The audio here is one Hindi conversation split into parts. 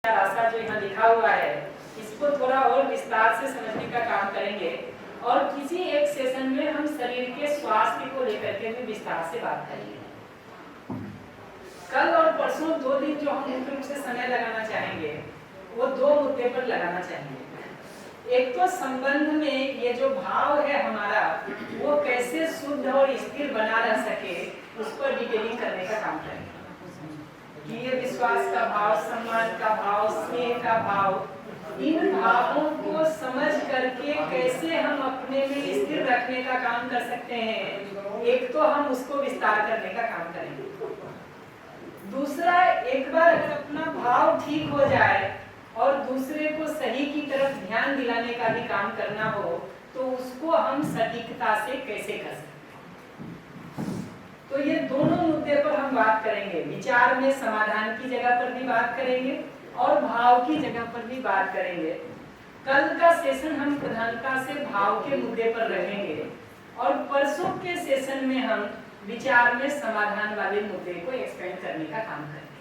रास्ता जो यहाँ लिखा हुआ है इसको थोड़ा और विस्तार से समझने का काम करेंगे और किसी एक सेशन में हम शरीर के स्वास्थ्य को लेकर के भी विस्तार से बात करेंगे। कल और परसों 2 दिन जो हम मुख्य रूप से समय लगाना चाहेंगे वो 2 मुद्दे पर लगाना चाहेंगे। एक तो संबंध में ये जो भाव है हमारा वो कैसे शुद्ध और स्थिर बना रह सके उस पर डिटेलिंग करने का काम करेंगे कि ये विश्वास का भाव, सम्मान का भाव, स्नेह का भाव, इन भावों को समझ करके कैसे हम अपने में स्थिर रखने का काम कर सकते हैं। एक तो हम उसको विस्तार करने का काम करेंगे। दूसरा, एक बार अगर अपना भाव ठीक हो जाए और दूसरे को सही की तरफ ध्यान दिलाने का भी काम करना हो तो उसको हम सटीकता से कैसे कर सकते हैं। तो ये दोनों मुद्दे पर हम बात करेंगे। विचार में समाधान की जगह पर भी बात करेंगे और भाव की जगह पर भी बात करेंगे। कल का सेशन हम प्रधानता से भाव के मुद्दे पर रहेंगे और परसों के सेशन में हम विचार में समाधान वाले मुद्दे को एक्सपेंड करने का काम करेंगे।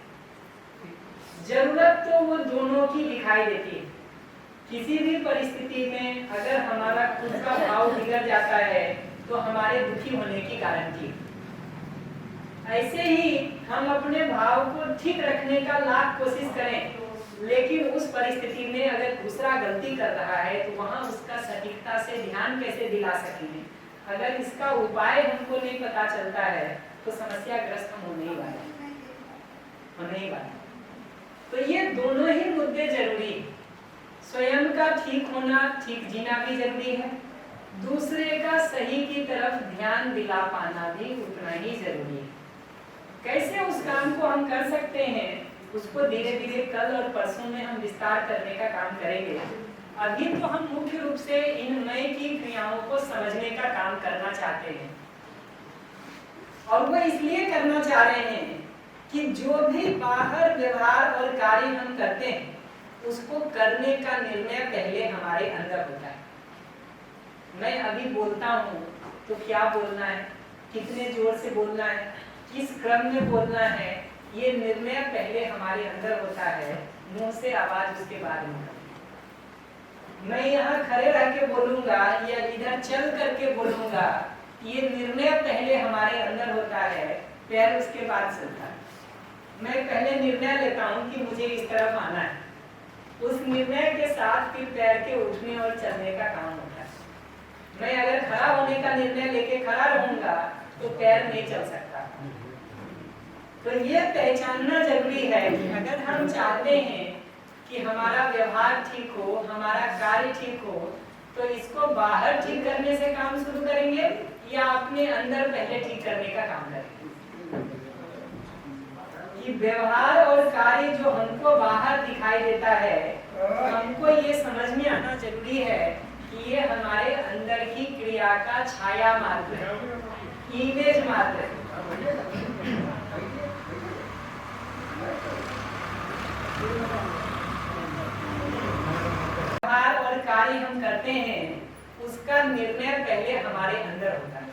जरूरत तो वो दोनों की दिखाई देती है। किसी भी परिस्थिति में अगर हमारा खुद का भाव बिगड़ जाता है तो हमारे दुखी होने की गारंटी है। ऐसे ही हम अपने भाव को ठीक रखने का लाख कोशिश करें लेकिन उस परिस्थिति में अगर दूसरा गलती कर रहा है तो वहां उसका सटीकता से ध्यान कैसे दिला सकेंगे। अगर इसका उपाय हमको नहीं पता चलता है तो समस्या ग्रस्त हम होने ही वाले। तो ये दोनों ही मुद्दे जरूरी है। स्वयं का ठीक होना, ठीक जीना भी जरूरी है। दूसरे का सही की तरफ ध्यान दिला पाना भी उतना ही जरूरी है। कैसे उस काम को हम कर सकते हैं उसको धीरे धीरे कल और परसों में हम विस्तार करने का काम करेंगे। अभी तो हम मुख्य रूप से इन मय की क्रियाओं को समझने का काम करना चाहते हैं और वो इसलिए करना चाह रहे हैं कि जो भी बाहर व्यवहार और कार्य हम करते हैं उसको करने का निर्णय पहले हमारे अंदर होता है। मैं अभी बोलता हूँ तो क्या बोलना है, कितने जोर से बोलना है, किस क्रम में बोलना है, ये निर्णय पहले हमारे अंदर होता है। मुंह से आवाज उसके बाद में। मैं यहाँ खड़े रह के बोलूंगा या इधर चल करके बोलूंगा, ये निर्णय पहले हमारे अंदर होता है, पैर उसके बाद चलता है। मैं पहले निर्णय लेता हूँ कि मुझे इस तरफ आना है, उस निर्णय के साथ फिर पैर के उठने और चलने का काम होता है। मैं अगर खड़ा होने का निर्णय लेके खड़ा रहूंगा तो पैर नहीं चल सकता। तो ये पहचानना जरूरी है कि अगर हम चाहते हैं कि हमारा व्यवहार ठीक हो, हमारा कार्य ठीक हो, तो इसको बाहर ठीक करने से काम शुरू करेंगे या अपने अंदर पहले ठीक करने का काम करेंगे। कि व्यवहार और कार्य जो हमको बाहर दिखाई देता है हमको ये समझ में आना जरूरी है कि ये हमारे अंदर की क्रिया का छाया मात्र है, इमेज मात्र है। व्यवहार और कार्य हम करते हैं उसका निर्णय पहले हमारे अंदर होता है।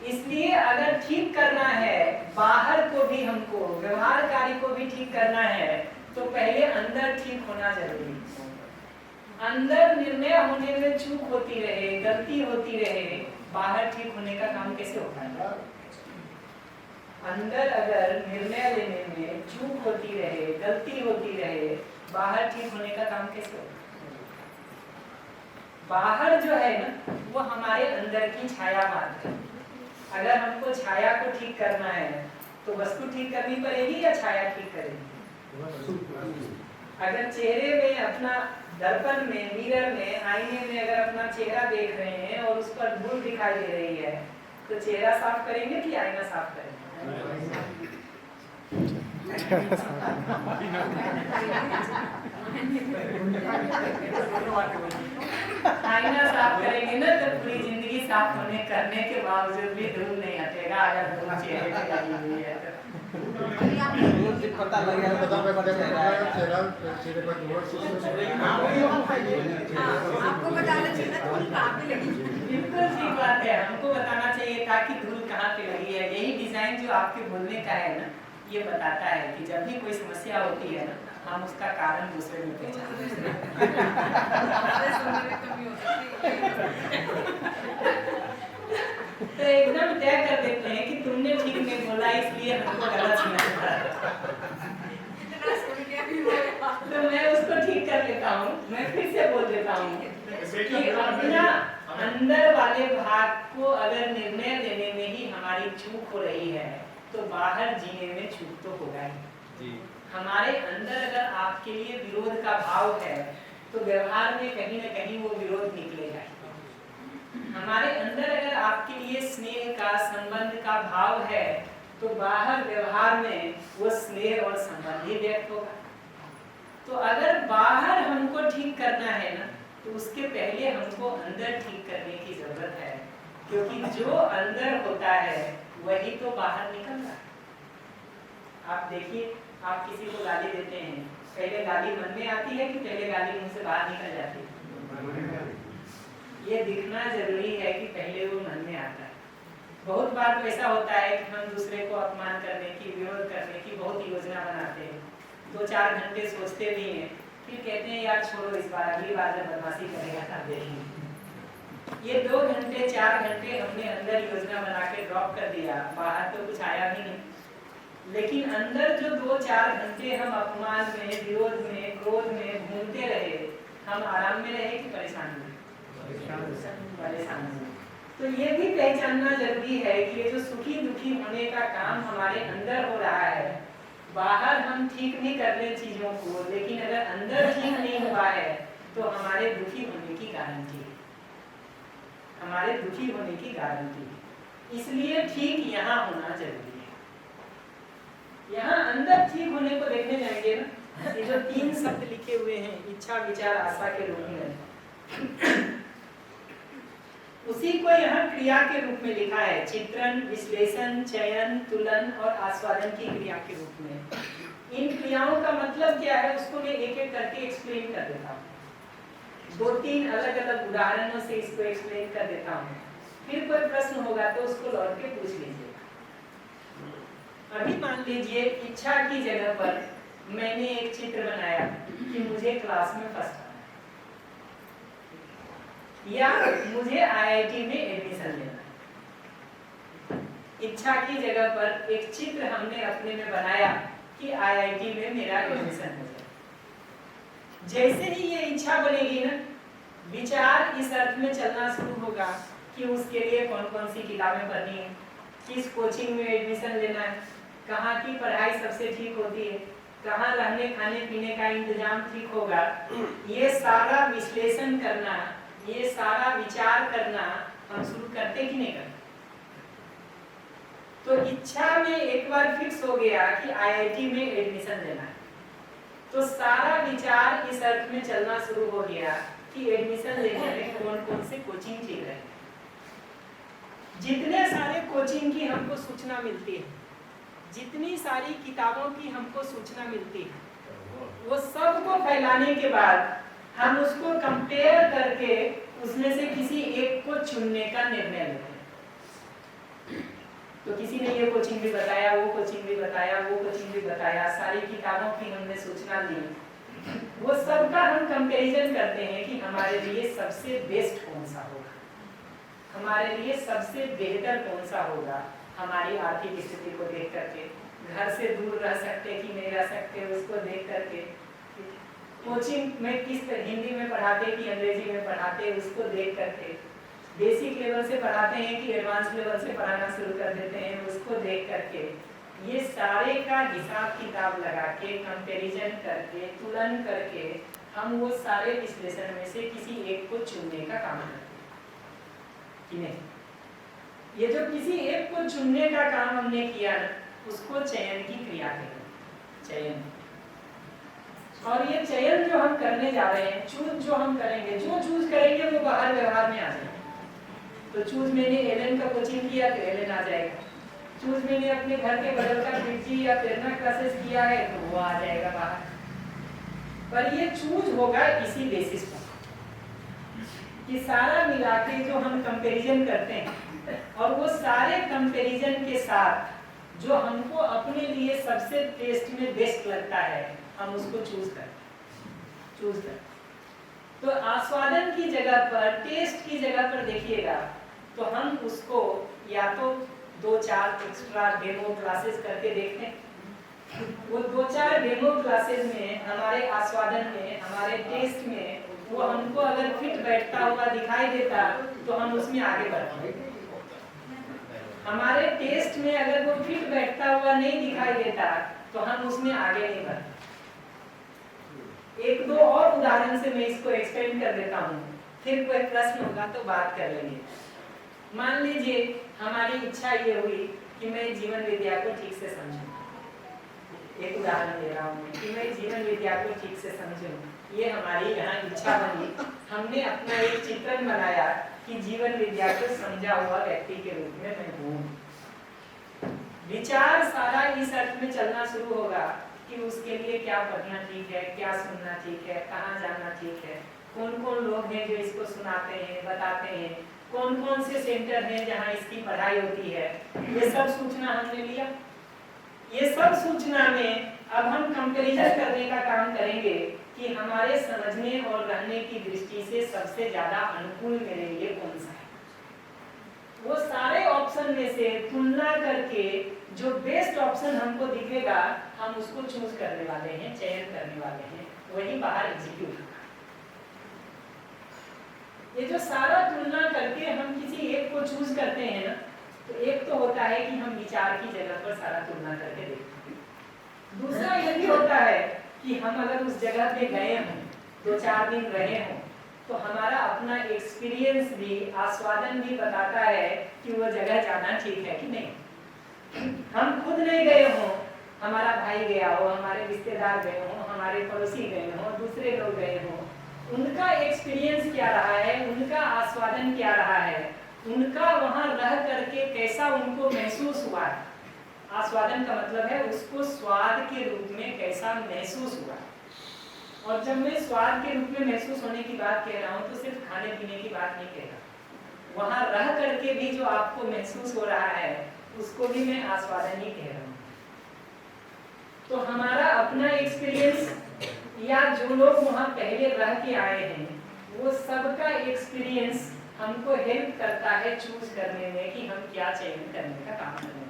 इसलिए अगर ठीक करना है बाहर को भी, हमको व्यवहार कार्य को भी ठीक करना है तो पहले अंदर ठीक होना जरूरी है। अंदर निर्णय होने में चूक होती रहे, गलती होती रहे, बाहर ठीक होने का काम कैसे होता है। अंदर अगर निर्णय लेने में चूक होती रहे, गलती होती रहे, बाहर ठीक होने का काम कैसे होगा। बाहर जो है ना वो हमारे अंदर की छाया मात्र है। अगर हमको छाया को ठीक करना है तो वस्तु ठीक करनी पड़ेगी या छाया ठीक करेगी। अगर चेहरे में अपना दर्पण में, मिरर में, आईने में अगर अपना चेहरा देख रहे हैं और उस पर धूल दिखाई दे रही है तो चेहरा साफ करेंगे कि आईना साफ करेंगे। आईना साफ करेंगे ना तो पूरी जिंदगी साफ होने करने के बावजूद भी धूल नहीं हटेगा अगर धूल चेहरे पे लगी हुई है तो। पता लग गया आपको बताना चाहिए धूल कहाँ पे लगी। बिल्कुल ठीक बात है, हमको बताना चाहिए था कि धूल कहाँ पे लगी है। यही डिजाइन जो आपके बोलने का है ना ये बताता है कि जब भी कोई समस्या होती है ना, हम उसका कारण दूसरे में पहचानते हैं। तो एकदम तय कर देते हैं कि तुमने ठीक नहीं बोला इसलिए हमको गलत सुना पड़ा। तो मैं उसको ठीक कर लेता हूँ, मैं फिर से बोल देता हूँ कि अपना अंदर वाले भाग को अगर निर्णय लेने में ही हमारी चूक हो रही है तो बाहर जीने में चूक तो होगा ही। हमारे अंदर अगर आपके लिए विरोध का भाव है तो व्यवहार में कहीं न कहीं वो विरोध निकलेगा। हमारे अंदर अगर आपके लिए स्नेह का, संबंध का भाव है तो बाहर व्यवहार में वो स्नेह और संबंध ही व्यक्त होगा। तो अगर बाहर हमको ठीक करना है ना, तो उसके पहले हमको अंदर ठीक करने की जरूरत है, क्योंकि जो अंदर होता है वही तो बाहर निकल रहा है। आप देखिए, आप किसी को गाली देते हैं, पहले गाली मन में आती है कि पहले गाली मुंह से बाहर निकल जाती है? ये दिखना जरूरी है कि पहले वो मन में आता है। बहुत बार तो ऐसा होता है कि हम दूसरे को अपमान करने की, विरोध करने की बहुत योजना बनाते हैं, 2-4 घंटे सोचते भी हैं, फिर कहते हैं यार छोड़ो, इस बार अगली बार जब बदमाशी करेगा तब देखेंगे। ये 2 घंटे 4 घंटे हमने अंदर योजना बना के ड्रॉप कर दिया, बाहर तो कुछ आया भी नहीं। लेकिन अंदर जो 2-4 घंटे हम अपमान में, विरोध में, क्रोध में घूमते रहे, हम आराम में रहे कि परेशान हुए? परेशान हुए। तो ये भी पहचानना जरूरी है कि ये जो सुखी दुखी होने का काम हमारे अंदर हो रहा है, बाहर हम ठीक नहीं कर रहे चीजों को, लेकिन अगर अंदर ठीक नहीं हुआ है तो हमारे दुखी होने की गारंटी है, हमारे दुखी होने की गारंटी है। इसलिए ठीक यहाँ होना जरूरी है। यहाँ अंदर ठीक होने को देखने जाएंगे ना, ये जो 3 शब्द लिखे हुए हैं, इच्छा, विचार, आशा के रूप में, उसी को यहाँ क्रिया के रूप में लिखा है। चित्रण, विश्लेषण, चयन, तुलन और आस्वादन की क्रिया के रूप में। इन क्रियाओं का मतलब क्या है उसको मैं एक एक करके एक्सप्लेन कर देता हूँ। 2-3 अलग अलग उदाहरणों से इसको एक्सप्लेन कर देता हूँ, फिर कोई प्रश्न होगा तो उसको लौट के पूछ लीजिए। अभी मान लीजिए इच्छा की जगह पर मैंने एक चित्र बनाया कि मुझे क्लास में फर्स्ट आना है या मुझे आईआईटी में एडमिशन लेना है। इच्छा की जगह पर एक चित्र हमने अपने में बनाया कि आईआईटी में मेरा एडमिशन हो जाए। जैसे ही ये इच्छा बनेगी ना, विचार इस अर्थ में चलना शुरू होगा कि उसके लिए कौन कौन सी किताबें पढ़नी है, किस कोचिंग में एडमिशन लेना है, कहाँ की पढ़ाई सबसे ठीक होती है, कहाँ रहने खाने पीने का इंतजाम ठीक होगा। ये सारा विश्लेषण करना, ये सारा विचार करना हम शुरू करते कि नहीं करते? तो इच्छा में एक बार फिक्स हो गया कि आईआईटी में एडमिशन लेना है, तो सारा विचार इस अर्थ में चलना शुरू हो गया कि एडमिशन लेने में कौन कौन से कोचिंग ठीक रहे। जितने सारे कोचिंग की हमको सूचना मिलती है, जितनी सारी किताबों की हमको सूचना मिलती है, वो सब को फैलाने के बाद हम उसको कंपेयर करके उसमें से किसी एक को चुनने का निर्णय लेते हैं। तो किसी ने ये कोचिंग भी बताया, वो कोचिंग भी बताया, वो कोचिंग भी बताया, सारी किताबों की हमने सूचना ली, वो सबका हम कंपैरिजन करते हैं कि हमारे लिए सबसे बेस्ट कौन सा होगा, हमारे लिए सबसे बेहतर कौन सा होगा। हमारी आर्थिक स्थिति को देख करके, घर से दूर रह सकते कि नहीं रह सकते उसको देख करके, कोचिंग में किस हिंदी में पढ़ाते कि अंग्रेजी में पढ़ाते उसको देख करके, बेसिक लेवल से पढ़ाते हैं कि एडवांस लेवल से पढ़ाना शुरू कर देते हैं उसको देख करके, ये सारे का हिसाब किताब लगा के, कंपैरिजन करके, तुलन करके हम वो सारे विश्लेषण में से किसी एक को चुनने का काम करते हैं कि नहीं। ये जो किसी एक को चुनने का काम हमने किया ना, उसको चयन की क्रिया कहते हैं, चयन। और ये चयन जो हम करने जा रहे हैं, चूज जो हम करेंगे, जो चूज करेंगे वो बाहर व्यवहार में आ जाएगा। तो चूज मैंने एलन का कोचिंग किया तो एलन आ जाएगा, चूज मैंने अपने घर के बगल का पीटी या प्रेरणा क्लासेस किया है तो वो आ जाएगा बाहर। पर ये चूज होगा इसी बेसिस पर कि सारा मिला के जो हम कंपैरिजन करते हैं और वो सारे कंपैरिजन के साथ जो हमको अपने लिए सबसे टेस्ट में बेस्ट लगता है हम उसको चूज करते। तो आस्वादन की जगह पर, टेस्ट की जगह पर देखिएगा तो हम उसको या तो 2-4 एक्स्ट्रा डेमो क्लासेस करके देखें। वो 2-4 डेमो क्लासेस में हमारे आस्वादन में, हमारे टेस्ट में वो हमको अगर फिट बैठता हुआ दिखाई देता तो हम उसमें आगे बढ़ते। हमारे टेस्ट में अगर वो फिट बैठता हुआ नहीं दिखाई देता तो हम उसमें आगे नहीं बढ़ते। एक दो और उदाहरण से मैं इसको एक्सटेंड कर देता हूँ, फिर कोई प्रश्न होगा तो बात कर लेंगे। मान लीजिए हमारी इच्छा ये हुई कि मैं जीवन विद्या को ठीक से समझूं। एक उदाहरण दे रहा हूँ कि मैं जीवन विद्या को ठीक से समझूं, ये हमारी यहाँ इच्छा बनी। हमने अपना एक चित्रण बनाया कि जीवन विद्या को समझा हुआ व्यक्ति के रूप में मैं हूँ। विचार सारा इस अर्थ में चलना शुरू होगा कि उसके लिए क्या पढ़ना ठीक है, क्या सुनना ठीक है, कहाँ जाना ठीक है, कौन कौन लोग हैं जो इसको सुनाते हैं, बताते हैं, कौन कौन से सेंटर हैं जहाँ इसकी पढ़ाई होती है। ये सब सूचना हमने लिया। ये सब सूचना में अब हम कंपैरिजन करने का काम करेंगे कि हमारे समझने और रहने की दृष्टि से सबसे ज्यादा अनुकूल मेरे लिए कौन सा है। वो सारे ऑप्शन में से तुलना करके जो बेस्ट ऑप्शन हमको दिखेगा हम उसको चूज करने वाले हैं, चयन करने वाले हैं, वही बाहर एग्जीक्यूट होगा। ये जो सारा तुलना करके हम किसी एक को चूज करते हैं ना, तो एक तो होता है कि हम विचार की जगह पर सारा तुलना करके देखते हैं। दूसरा ये भी होता है कि हम अगर उस जगह पे गए हों, 2-4 दिन रहे हों, तो हमारा अपना एक्सपीरियंस भी, आस्वादन भी बताता है कि वो जगह जाना ठीक है कि नहीं। हम खुद नहीं गए हों, हमारा भाई गया हो, हमारे रिश्तेदार गए हों, हमारे पड़ोसी गए हों, दूसरे लोग गए हों, उनका एक्सपीरियंस क्या रहा है, उनका आस्वादन क्या रहा है, उनका वहां रह करके कैसा उनको महसूस हुआ है। आस्वादन का मतलब है उसको स्वाद के रूप में कैसा महसूस हुआ। और जब मैं स्वाद के रूप में महसूस होने की बात कह रहा हूँ तो सिर्फ खाने पीने की बात नहीं कह रहा, वहां रह करके भी जो आपको महसूस हो रहा है उसको भी मैं आस्वादन ही कह रहा हूँ। तो हमारा अपना एक्सपीरियंस या जो लोग वहां पहले रह के आए हैं वो सबका एक्सपीरियंस हमको हेल्प करता है चूज करने में कि हम क्या चयन करने का काम करने वाले।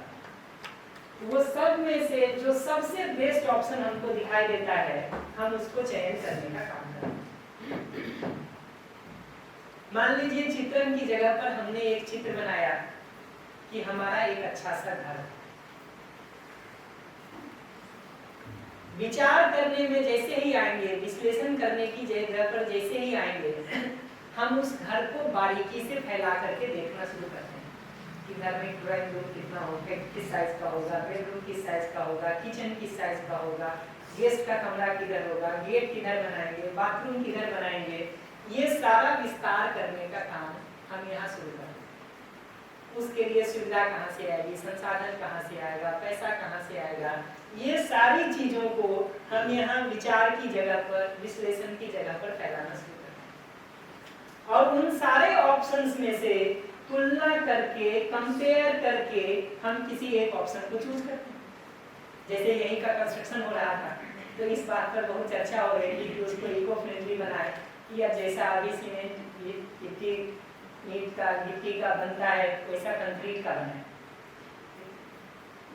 वो सब में से जो सबसे बेस्ट ऑप्शन हमको दिखाई देता है हम उसको चयन करने का काम करते हैं। मान लीजिए चित्रण की जगह पर हमने एक चित्र बनाया कि हमारा एक अच्छा सा घर है। विचार करने में जैसे ही आएंगे, विश्लेषण करने की जगह पर जैसे ही आएंगे, हम उस घर को बारीकी से फैला करके देखना शुरू करते हैं कि घर में ड्राइंग रूम कितना होगा, किस साइज का होगा, बेडरूम किस साइज का होगा, किचन किस साइज का होगा, गेस्ट का कमरा किधर होगा, गेट किधर बनाएंगे, बाथरूम किधर बनाएंगे। ये सारा विस्तार करने का काम हम यहाँ शुरू करते हैं। उसके लिए सुविधा कहाँ से आएगी, संसाधन कहाँ से आएगा, पैसा कहाँ से आएगा, ये सारी चीजों को हम यहाँ विचार की जगह पर, विश्लेषण की जगह पर फैलाना शुरू करते हैं। और उन सारे ऑप्शंस में से तुलना करके, कंपेयर करके हम किसी एक ऑप्शन को चूज करते हैं। जैसे यहीं का कंस्ट्रक्शन हो रहा था तो इस बात पर बहुत चर्चा हो रही थी कि उसको इको फ्रेंडली बनाए, या जैसा अभी सीमेंट गिट्टी का बनता है वैसा कंक्रीट का बनाए।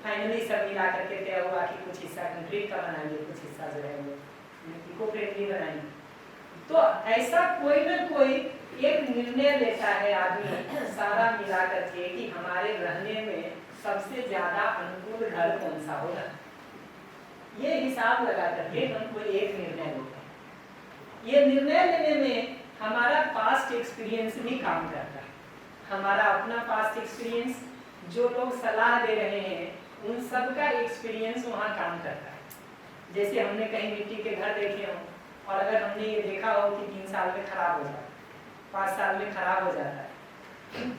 फाइनली सब मिला करके तय हुआ कि कुछ हिस्सा कंक्रीट का बनाएंगे, कुछ हिस्सा जो है वो इको फ्रेंडली बनाएंगे। तो ऐसा कोई ना कोई एक निर्णय लेता है आदमी सारा मिला करके कि हमारे रहने में सबसे ज्यादा अनुकूल घर कौन सा होगा। ये हिसाब लगा करके हम कोई एक निर्णय लेते हैं। ये निर्णय लेने में हमारा पास्ट एक्सपीरियंस भी काम करता है। हमारा अपना पास्ट एक्सपीरियंस, जो लोग सलाह दे रहे हैं उन सब का एक्सपीरियंस वहाँ काम करता है। जैसे हमने कहीं मिट्टी के घर देखे हों और अगर हमने ये देखा हो कि 3 साल में खराब हो जाता है, 5 साल में खराब हो जाता है,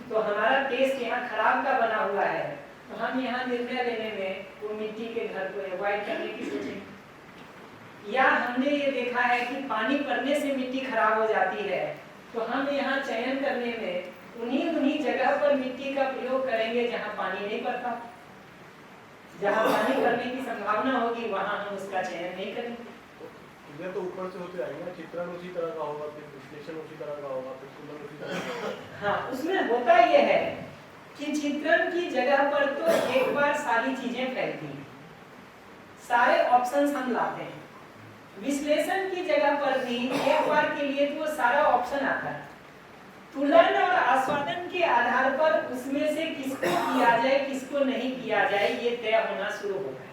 तो हमारा टेस्ट यहाँ खराब का बना हुआ है, तो हम यहाँ निर्णय लेने में वो मिट्टी के घर को अवॉइड करने की सोचेंगे। या हमने ये देखा है कि पानी पड़ने से मिट्टी खराब हो जाती है, तो हम यहाँ चयन करने में उन्हीं जगह पर मिट्टी का प्रयोग करेंगे जहाँ पानी नहीं पड़ता। जहाँ पानी भरने की संभावना होगी वहाँ हम उसका चयन नहीं करेंगे। ये तो ऊपर से होते आएंगे, चित्रण उसी तरह का होगा, फिर विश्लेषण उसी तरह का होगा, फिर तुलना उसी तरह का होगा। हाँ, उसमें होता यह है कि चित्रण की जगह पर तो एक बार सारी चीजें फैलती हैं, सारे ऑप्शंस हम लाते हैं। विश्लेषण की जगह पर भी एक बार के लिए तो सारा ऑप्शन आता है। तुलन और आस्वादन के आधार पर उसमें से किसको किया जाए किसको नहीं किया जाए ये तय होना शुरू होता है।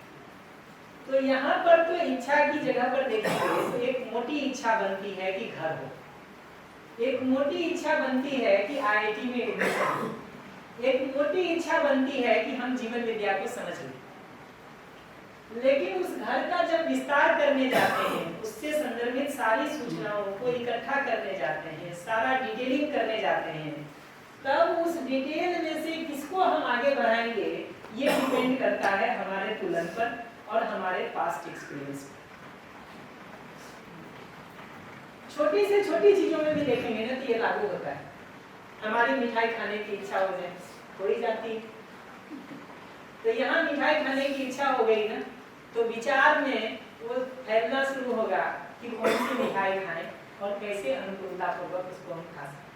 तो यहाँ पर तो इच्छा की जगह पर देखेंगे तो एक मोटी इच्छा बनती है कि घर हो, एक मोटी इच्छा बनती है कि आईआईटी में एडमिशन हो, एक मोटी इच्छा बनती है कि हम जीवन विद्या को समझ लें। लेकिन उस घर का जब विस्तार करने जाते हैं, उससे संदर्भित सारी सूचनाओं को इकट्ठा करने जाते हैं, सारा डिटेलिंग करने जाते हैं, तब उस डिटेल में से किसको हम आगे बढ़ाएंगे ये डिपेंड करता है हमारे तुलन पर और हमारे पास्ट एक्सपीरियंस पर। छोटी से छोटी चीजों में भी देखेंगे ना तो ये लागू होता है। हमारी मिठाई खाने की इच्छा हो जाए हो ही जाती, तो यहाँ मिठाई खाने की इच्छा हो गई ना तो विचार में वो फैलना शुरू होगा कि कौन सी मिठाई खाएं और कैसे अनुकूलता पूर्वक उसको हम खा सकते।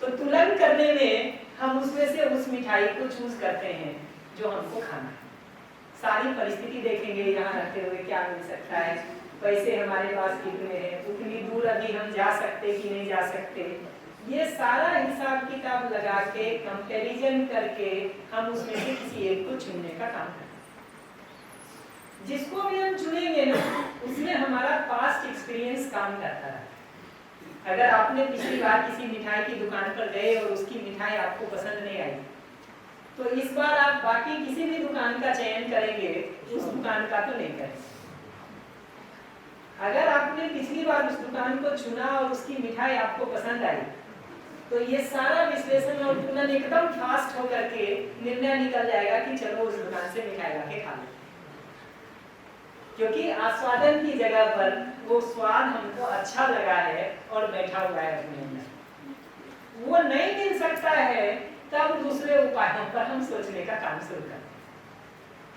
तो तुलन करने में हम उसमें से उस मिठाई को चूज करते हैं जो हमको खाना है। सारी परिस्थिति देखेंगे, यहाँ रहते हुए क्या मिल सकता है, पैसे हमारे पास कितने हैं, उतनी दूर अभी हम जा सकते कि नहीं जा सकते, ये सारा हिसाब किताब लगा के कंपैरिजन करके हम उसमें से किसी एक को चुनने का काम करते हैं। जिसको भी हम चुनेंगे ना उसमें हमारा पास्ट एक्सपीरियंस काम करता है। अगर आपने पिछली बार किसी मिठाई की दुकान पर गए और उसकी मिठाई आपको पसंद नहीं आई तो इस बार आप बाकी किसी भी दुकान का चयन करेंगे, उस दुकान का तो नहीं करेंगे। अगर आपने पिछली बार उस दुकान को चुना और उसकी मिठाई आपको पसंद आई तो ये सारा विश्लेषण और तुलना एकदम फास्ट होकर के निर्णय निकल जाएगा कि चलो उस दुकान से मिठाई लाके खा लो, क्योंकि आस्वादन की जगह पर वो स्वाद हमको अच्छा लगा है और बैठा हुआ है अपने अंदर। वो नहीं मिल सकता है तब दूसरे उपायों पर हम सोचने का काम शुरू करते हैं,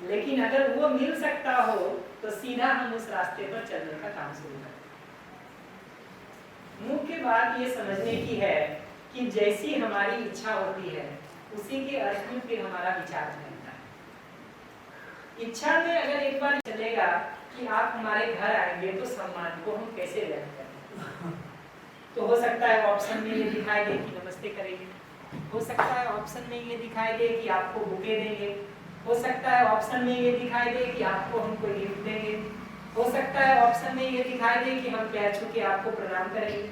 लेकिन अगर वो मिल सकता हो तो सीधा हम उस रास्ते पर चलने का काम शुरू करते हैं। मुख्य बात ये समझने की है कि जैसी हमारी इच्छा होती है उसी के अर्थ में फिर हमारा विचार बनता है। इच्छा में अगर एक बार चलेगा कि आप हमारे घर आएंगे तो सम्मान को हम कैसे व्यक्त करें, तो हो सकता है ऑप्शन में ये दिखाई दे कि नमस्ते करेंगे, हो सकता है ऑप्शन में ये दिखाई दे कि आपको बुके देंगे, हो सकता है ऑप्शन में ये दिखाई दे कि आपको हम कोई गिफ्ट देंगे, हो सकता है ऑप्शन में ये दिखाई दे कि हम पैर छू के आपको प्रणाम करेंगे,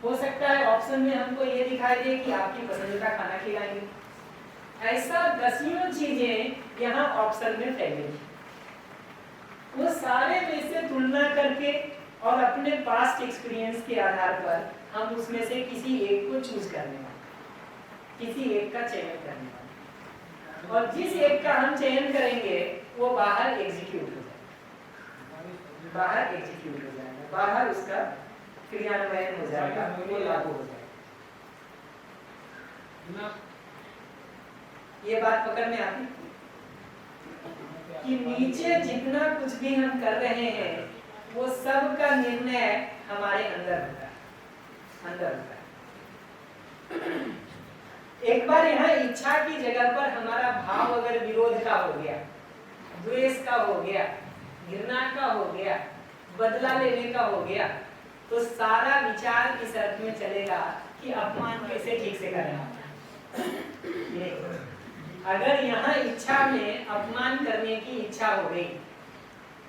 हो सकता है ऑप्शन में हमको ये दिखाई दे कि आपकी पसंद का खाना खिलाएंगे। ऐसा दसियों चीजें यहाँ ऑप्शन में फैलेंगी। वो सारे में से तुलना करके और अपने पास्ट एक्सपीरियंस के आधार पर हम उसमें से किसी एक को चूज करने वाले, किसी एक का चयन करने वाले, और जिस एक का हम चयन करेंगे वो बाहर एग्जीक्यूट हो जाएगा, बाहर एग्जीक्यूट हो जाएगा, बाहर उसका क्रियान्वयन हो जाएगा, वो लागू हो जाएगा। ये बात पकड़ में आती कि नीचे जितना कुछ भी हम कर रहे हैं वो सब का निर्णय हमारे अंदर होता है, अंदर होता है। एक बार यहाँ इच्छा की जगह पर हमारा भाव अगर विरोध का हो गया, द्वेष का हो गया, घृणा का हो गया, बदला लेने का हो गया, तो सारा विचार इस अर्थ में चलेगा कि अपमान कैसे ठीक से करना। अगर यहाँ इच्छा में अपमान करने की इच्छा हो गई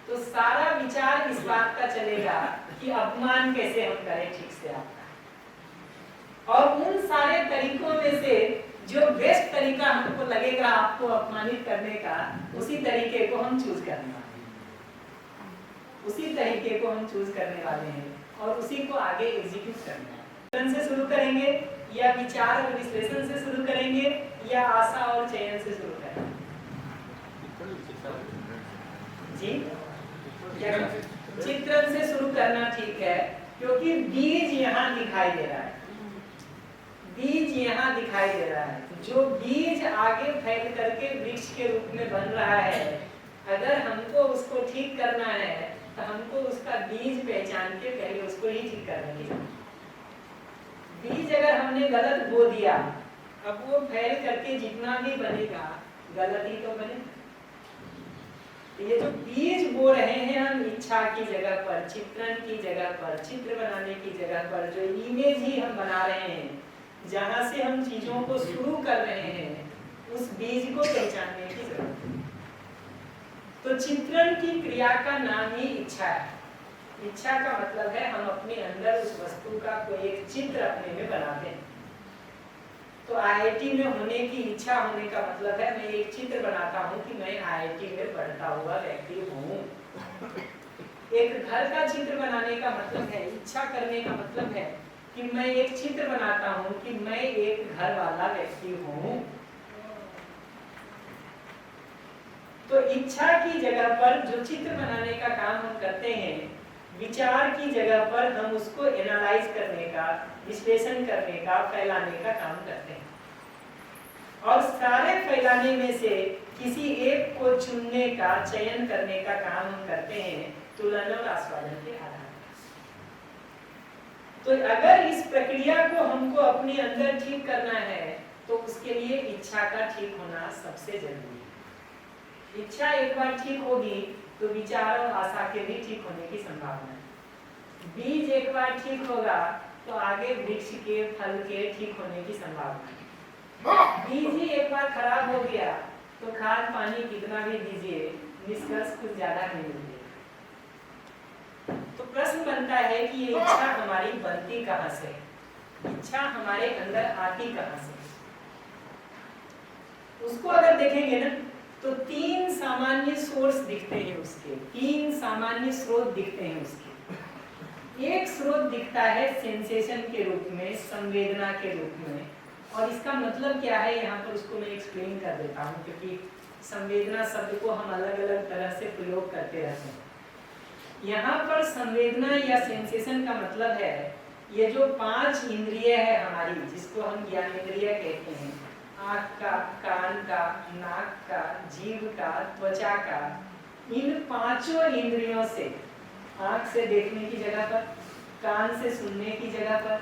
तो सारा विचार इस बात का चलेगा कि अपमान कैसे हम करें ठीक से आपका, और उन सारे तरीकों में से जो बेस्ट तरीका हमको लगेगा आपको अपमानित करने का, उसी तरीके को हम चूज करने वाले हैं, उसी तरीके को हम चूज करने वाले हैं और उसी को आगे एग्जीक्यूट करना है। से शुरू करेंगे या विचार और विश्लेषण से शुरू करेंगे या आशा और चयन से शुरू करेंगे? जी, चित्रण से शुरू करना ठीक है, क्योंकि बीज यहाँ दिखाई दे रहा है, बीज यहाँ दिखाई दे रहा है। जो बीज आगे फैल करके वृक्ष के रूप में बन रहा है, अगर हमको उसको ठीक करना है तो हमको उसका बीज पहचान के पहले उसको ही ठीक करने की जरूरत है। बीज अगर हमने गलत बो दिया, अब वो फैल करके जितना भी बनेगा गलत ही तो बनेगा। ये जो बीज बो रहे हैं हम इच्छा की जगह पर, चित्रण की जगह पर, चित्र बनाने की जगह पर, जो इमेज ही हम बना रहे हैं, जहां से हम चीजों को शुरू कर रहे हैं, उस बीज को पहचानने की जरूरत है। तो चित्रण की क्रिया का नाम ही इच्छा है। इच्छा का मतलब है हम अपने अंदर उस वस्तु का कोई एक चित्र अपने में बनाते हैं। तो आईआईटी में होने की इच्छा होने का मतलब है मैं एक चित्र बनाता हूँ कि मैं आईआईटी में पढ़ता हुआ व्यक्ति हूँ। एक घर का चित्र बनाने का मतलब है, इच्छा करने का मतलब है कि मैं एक चित्र बनाता हूँ कि मैं एक घर वाला व्यक्ति हूँ। तो इच्छा की जगह पर जो चित्र बनाने का काम हम करते हैं, विचार की जगह पर हम उसको एनालाइज करने का, विश्लेषण करने का, फैलाने का काम करते हैं। और सारे फैलाने में से किसी एक को चुनने का, चयन करने का काम हम करते हैं तुलन और आस्वादन के आधार पर। तो अगर इस प्रक्रिया को हमको अपने अंदर ठीक करना है तो उसके लिए इच्छा का ठीक होना सबसे जरूरी है। इच्छा एक बार ठीक होगी तो विचार और आशा के भी ठीक होने की संभावना है। बीज एक बार ठीक होगा तो आगे वृक्ष के, फल के ठीक होने की संभावना है। बीज ही एक बार खराब हो गया तो खाद पानी कितना भी दीजिए, निष्कर्ष कुछ ज्यादा नहीं मिलेगा। तो प्रश्न बनता है कि ये इच्छा हमारी बनती कहाँ से, इच्छा हमारे अंदर आती कहाँ से। उसको अगर देखेंगे ना तो तीन सामान्य सोर्स दिखते हैं उसके, तीन सामान्य स्रोत दिखते हैं उसके। एक स्रोत दिखता है सेंसेशन के रूप में, संवेदना के रूप में। और इसका मतलब क्या है यहाँ पर उसको मैं एक्सप्लेन कर देता हूँ, क्योंकि संवेदना शब्द को हम अलग अलग तरह से प्रयोग करते रहते हैं। यहाँ पर संवेदना या सेंसेशन का मतलब है ये जो पांच इंद्रिय है हमारी, जिसको हम ज्ञानेंद्रिय कहते हैं, आँख का, कान का, नाक का, जीभ का, त्वचा का, इन पांचों इंद्रियों से, आँख से देखने की जगह पर, कान से सुनने की जगह पर,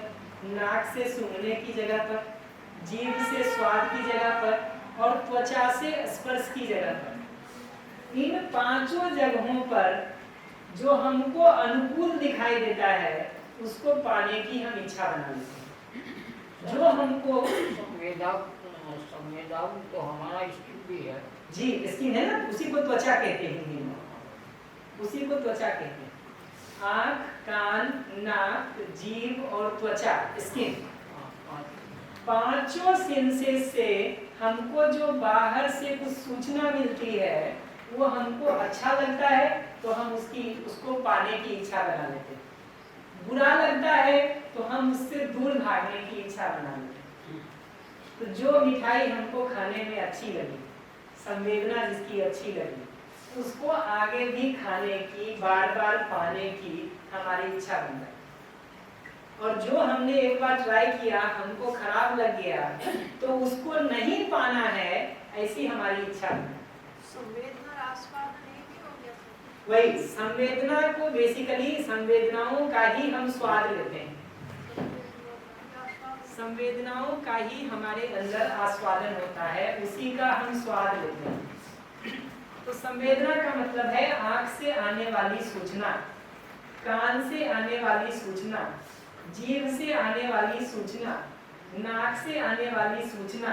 नाक से सूंघने की जगह पर, जीभ से स्वाद की जगह पर और त्वचा से स्पर्श की जगह पर, इन पांचों जगहों पर जो हमको अनुकूल दिखाई देता है उसको पाने की हम इच्छा बना लेते हैं। जो हमको संवेदना तो हमारा स्किन भी है जी, स्किन है ना, उसी को त्वचा कहते हैं हिंदी में, उसी को त्वचा कहते हैं। आँख, कान, नाक, जीभ और त्वचा, स्किन, पांचों सेंसेस से हमको जो बाहर से कुछ सूचना मिलती है वो हमको अच्छा लगता है तो हम उसको पाने की इच्छा बना लेते हैं। बुरा लगता है तो हम उससे दूर भागने की इच्छा बना लेते हैं। तो जो मिठाई हमको खाने में अच्छी लगी, संवेदना जिसकी अच्छी लगी, उसको आगे भी खाने की, बार बार पाने की हमारी इच्छा बन जाती है। और जो हमने एक बार ट्राई किया, हमको खराब लग गया तो उसको नहीं पाना है, ऐसी हमारी इच्छा बन। संवेदना आस्वाद नहीं भी हो गया। वही संवेदना को बेसिकली संवेदनाओं का ही हम स्वाद लेते हैं, संवेदनाओं का ही हमारे अंदर आस्वादन होता है, उसी का हम स्वाद लेते हैं। तो संवेदना का मतलब है आँख से आने वाली सूचना, कान से आने वाली सूचना, जीभ से आने वाली सूचना, नाक से आने वाली सूचना,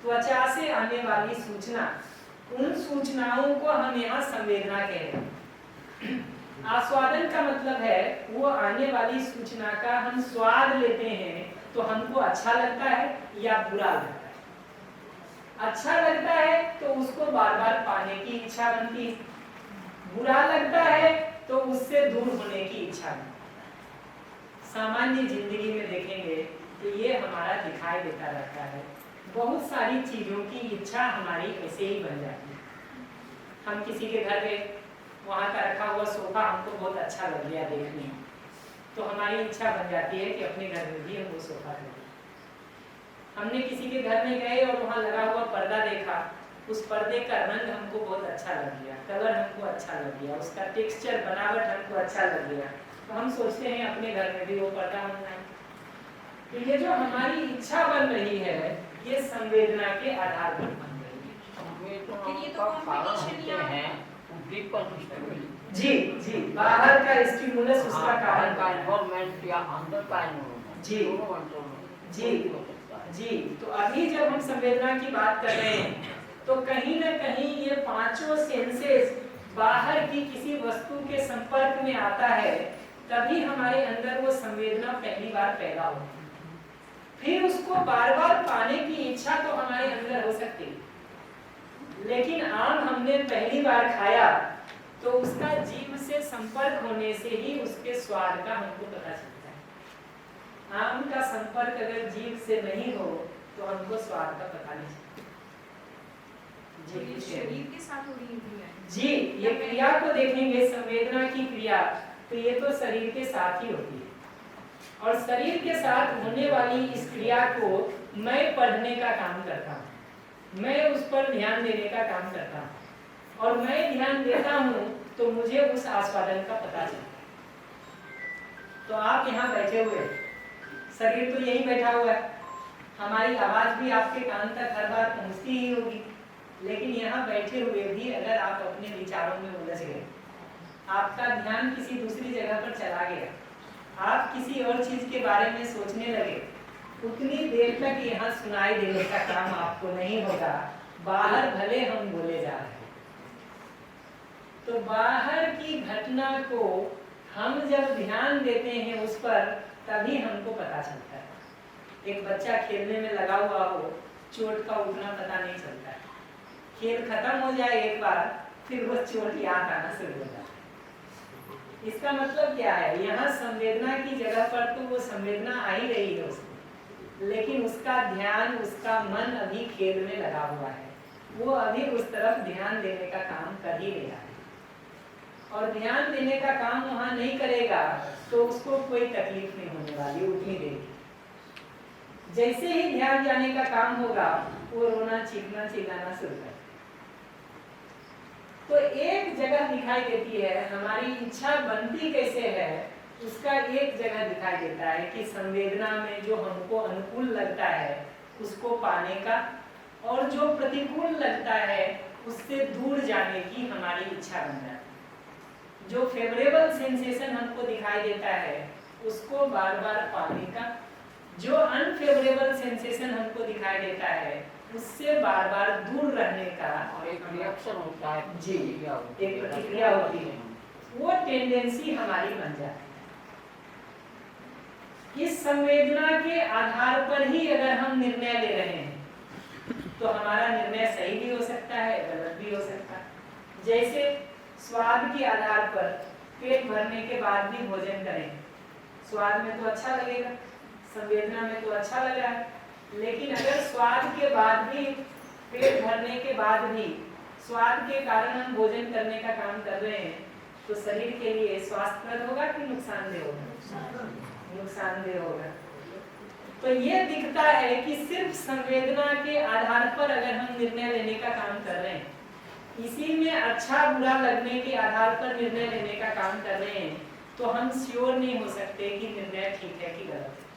त्वचा से आने वाली सूचना, उन सूचनाओं को हम यहाँ संवेदना कहते हैं। आस्वादन का मतलब है वो आने वाली सूचना का हम स्वाद लेते हैं तो हमको अच्छा लगता है या बुरा लगता है। अच्छा लगता है तो उसको बार बार पाने की इच्छा बनती है, बुरा लगता है तो उससे दूर होने की इच्छा बनती है। सामान्य जिंदगी में देखेंगे तो ये हमारा दिखाई देता रहता है। बहुत सारी चीजों की इच्छा हमारी ऐसे ही बन जाती है। हम किसी के घर गए, वहाँ का रखा हुआ सोफा हमको बहुत अच्छा लग गया देखने में, तो हमारी इच्छा बन जाती है कि अपने घर में भी हम वो सोफा खरीदें। हमने किसी के घर में गए और वहाँ लगा हुआ पर्दा देखा, उस पर्दे का रंग हमको बहुत अच्छा लग गया, कलर हमको अच्छा लग गया, उसका टेक्सचर बनावट हमको अच्छा लग गया, तो हम सोचते हैं अपने घर में भी वो पर्दा बनना है। तो ये जो हमारी इच्छा बन रही है ये संवेदना के आधार पर बन रही है। फिर ये तो competition या- जी जी, बाहर का स्टिमुलस उसका कारण का है। इन्वॉल्वमेंट या अंदर का इन्वॉल्वमेंट जी। जी। हो सकता है। जी, तो अभी जब हम संवेदना की बात कर रहे हैं तो कहीं ना कहीं ये पांचों सेंसेस बाहर की किसी वस्तु के संपर्क में आता है, तभी हमारे अंदर वो संवेदना पहली बार पैदा होती है। फिर उसको बार बार पाने की इच्छा तो हमारे अंदर हो सकती है, लेकिन आम हमने पहली बार खाया तो उसका जीभ से संपर्क होने से ही उसके स्वाद का हमको पता चलता है। आम का संपर्क अगर जीभ से नहीं हो तो हमको स्वाद का पता नहीं चलता। ये शरीर के साथ हो रही क्रिया है। जी, ये क्रिया को देखेंगे, संवेदना की क्रिया, तो ये तो शरीर के साथ ही होती है, और शरीर के साथ होने वाली इस क्रिया को मैं पढ़ने का काम करता हूँ, मैं उस पर ध्यान देने का काम करता हूँ, और मैं ध्यान देता हूँ तो मुझे उस आस्वादन का पता चलता है। तो आप यहाँ बैठे हुए, शरीर तो यही बैठा हुआ है, हमारी आवाज भी आपके कान तक हर बार पहुँचती ही होगी, लेकिन यहाँ बैठे हुए भी अगर आप अपने विचारों में उलझ गए, आपका ध्यान किसी दूसरी जगह पर चला गया, आप किसी और चीज के बारे में सोचने लगे, उतनी देर तक यहाँ सुनाई देने का काम आपको नहीं होगा, बाहर भले हम बोले जा रहे हैं। तो बाहर की घटना को हम जब ध्यान देते हैं उस पर, तभी हमको पता चलता है। एक बच्चा खेलने में लगा हुआ हो, चोट का उठना पता नहीं चलता है, खेल खत्म हो जाए एक बार, फिर वो चोट याद आना शुरू हो जाता है। इसका मतलब क्या है, यहाँ संवेदना की जगह पर तो वो संवेदना आ ही रही है उसको, लेकिन उसका ध्यान, उसका मन अभी खेल में लगा हुआ है, वो अभी उस तरफ ध्यान देने का काम कर ही रहा है, और ध्यान देने का काम वहाँ नहीं करेगा तो उसको कोई तकलीफ नहीं होने वाली उतनी देर की। जैसे ही ध्यान जाने का काम होगा, वो रोना, चीखना, चिल्लाना शुरू कर। तो एक जगह दिखाई देती है, हमारी इच्छा बनती कैसे है उसका एक जगह दिखाई देता है कि संवेदना में जो हमको अनुकूल लगता है उसको पाने का, और जो प्रतिकूल लगता है उससे दूर जाने की हमारी इच्छा बन जाती है। जो फेवरेबल सेंसेशन हमको दिखाई देता है उसको बार बार पाने का, जो अनफेवरेबल सेंसेशन हमको दिखाई देता है उससे बार बार दूर रहने का, और एक रिएक्शन होता है जी, एक प्रतिक्रिया होती है, वो टेंडेंसी हमारी बन जाती है। इस संवेदना के आधार पर ही अगर हम निर्णय ले रहे हैं तो हमारा निर्णय सही भी हो सकता है, गलत भी हो सकता है। जैसे स्वाद के आधार पर पेट भरने के बाद भी भोजन करें, स्वाद में तो अच्छा लगेगा, संवेदना में तो अच्छा लग रहा है, लेकिन अगर स्वाद के बाद भी, पेट भरने के बाद भी स्वाद के कारण हम भोजन करने का काम कर रहे हैं तो शरीर के लिए स्वास्थ्यप्रद होगा कि नुकसानदेह होगा? नुकसानदेह होगा। तो ये दिखता है कि सिर्फ संवेदना के आधार पर अगर हम निर्णय लेने का काम कर रहे हैं, इसी में अच्छा बुरा लगने के आधार पर निर्णय लेने का काम कर रहे हैं, तो हम श्योर नहीं हो सकते कि निर्णय ठीक है कि गलत है।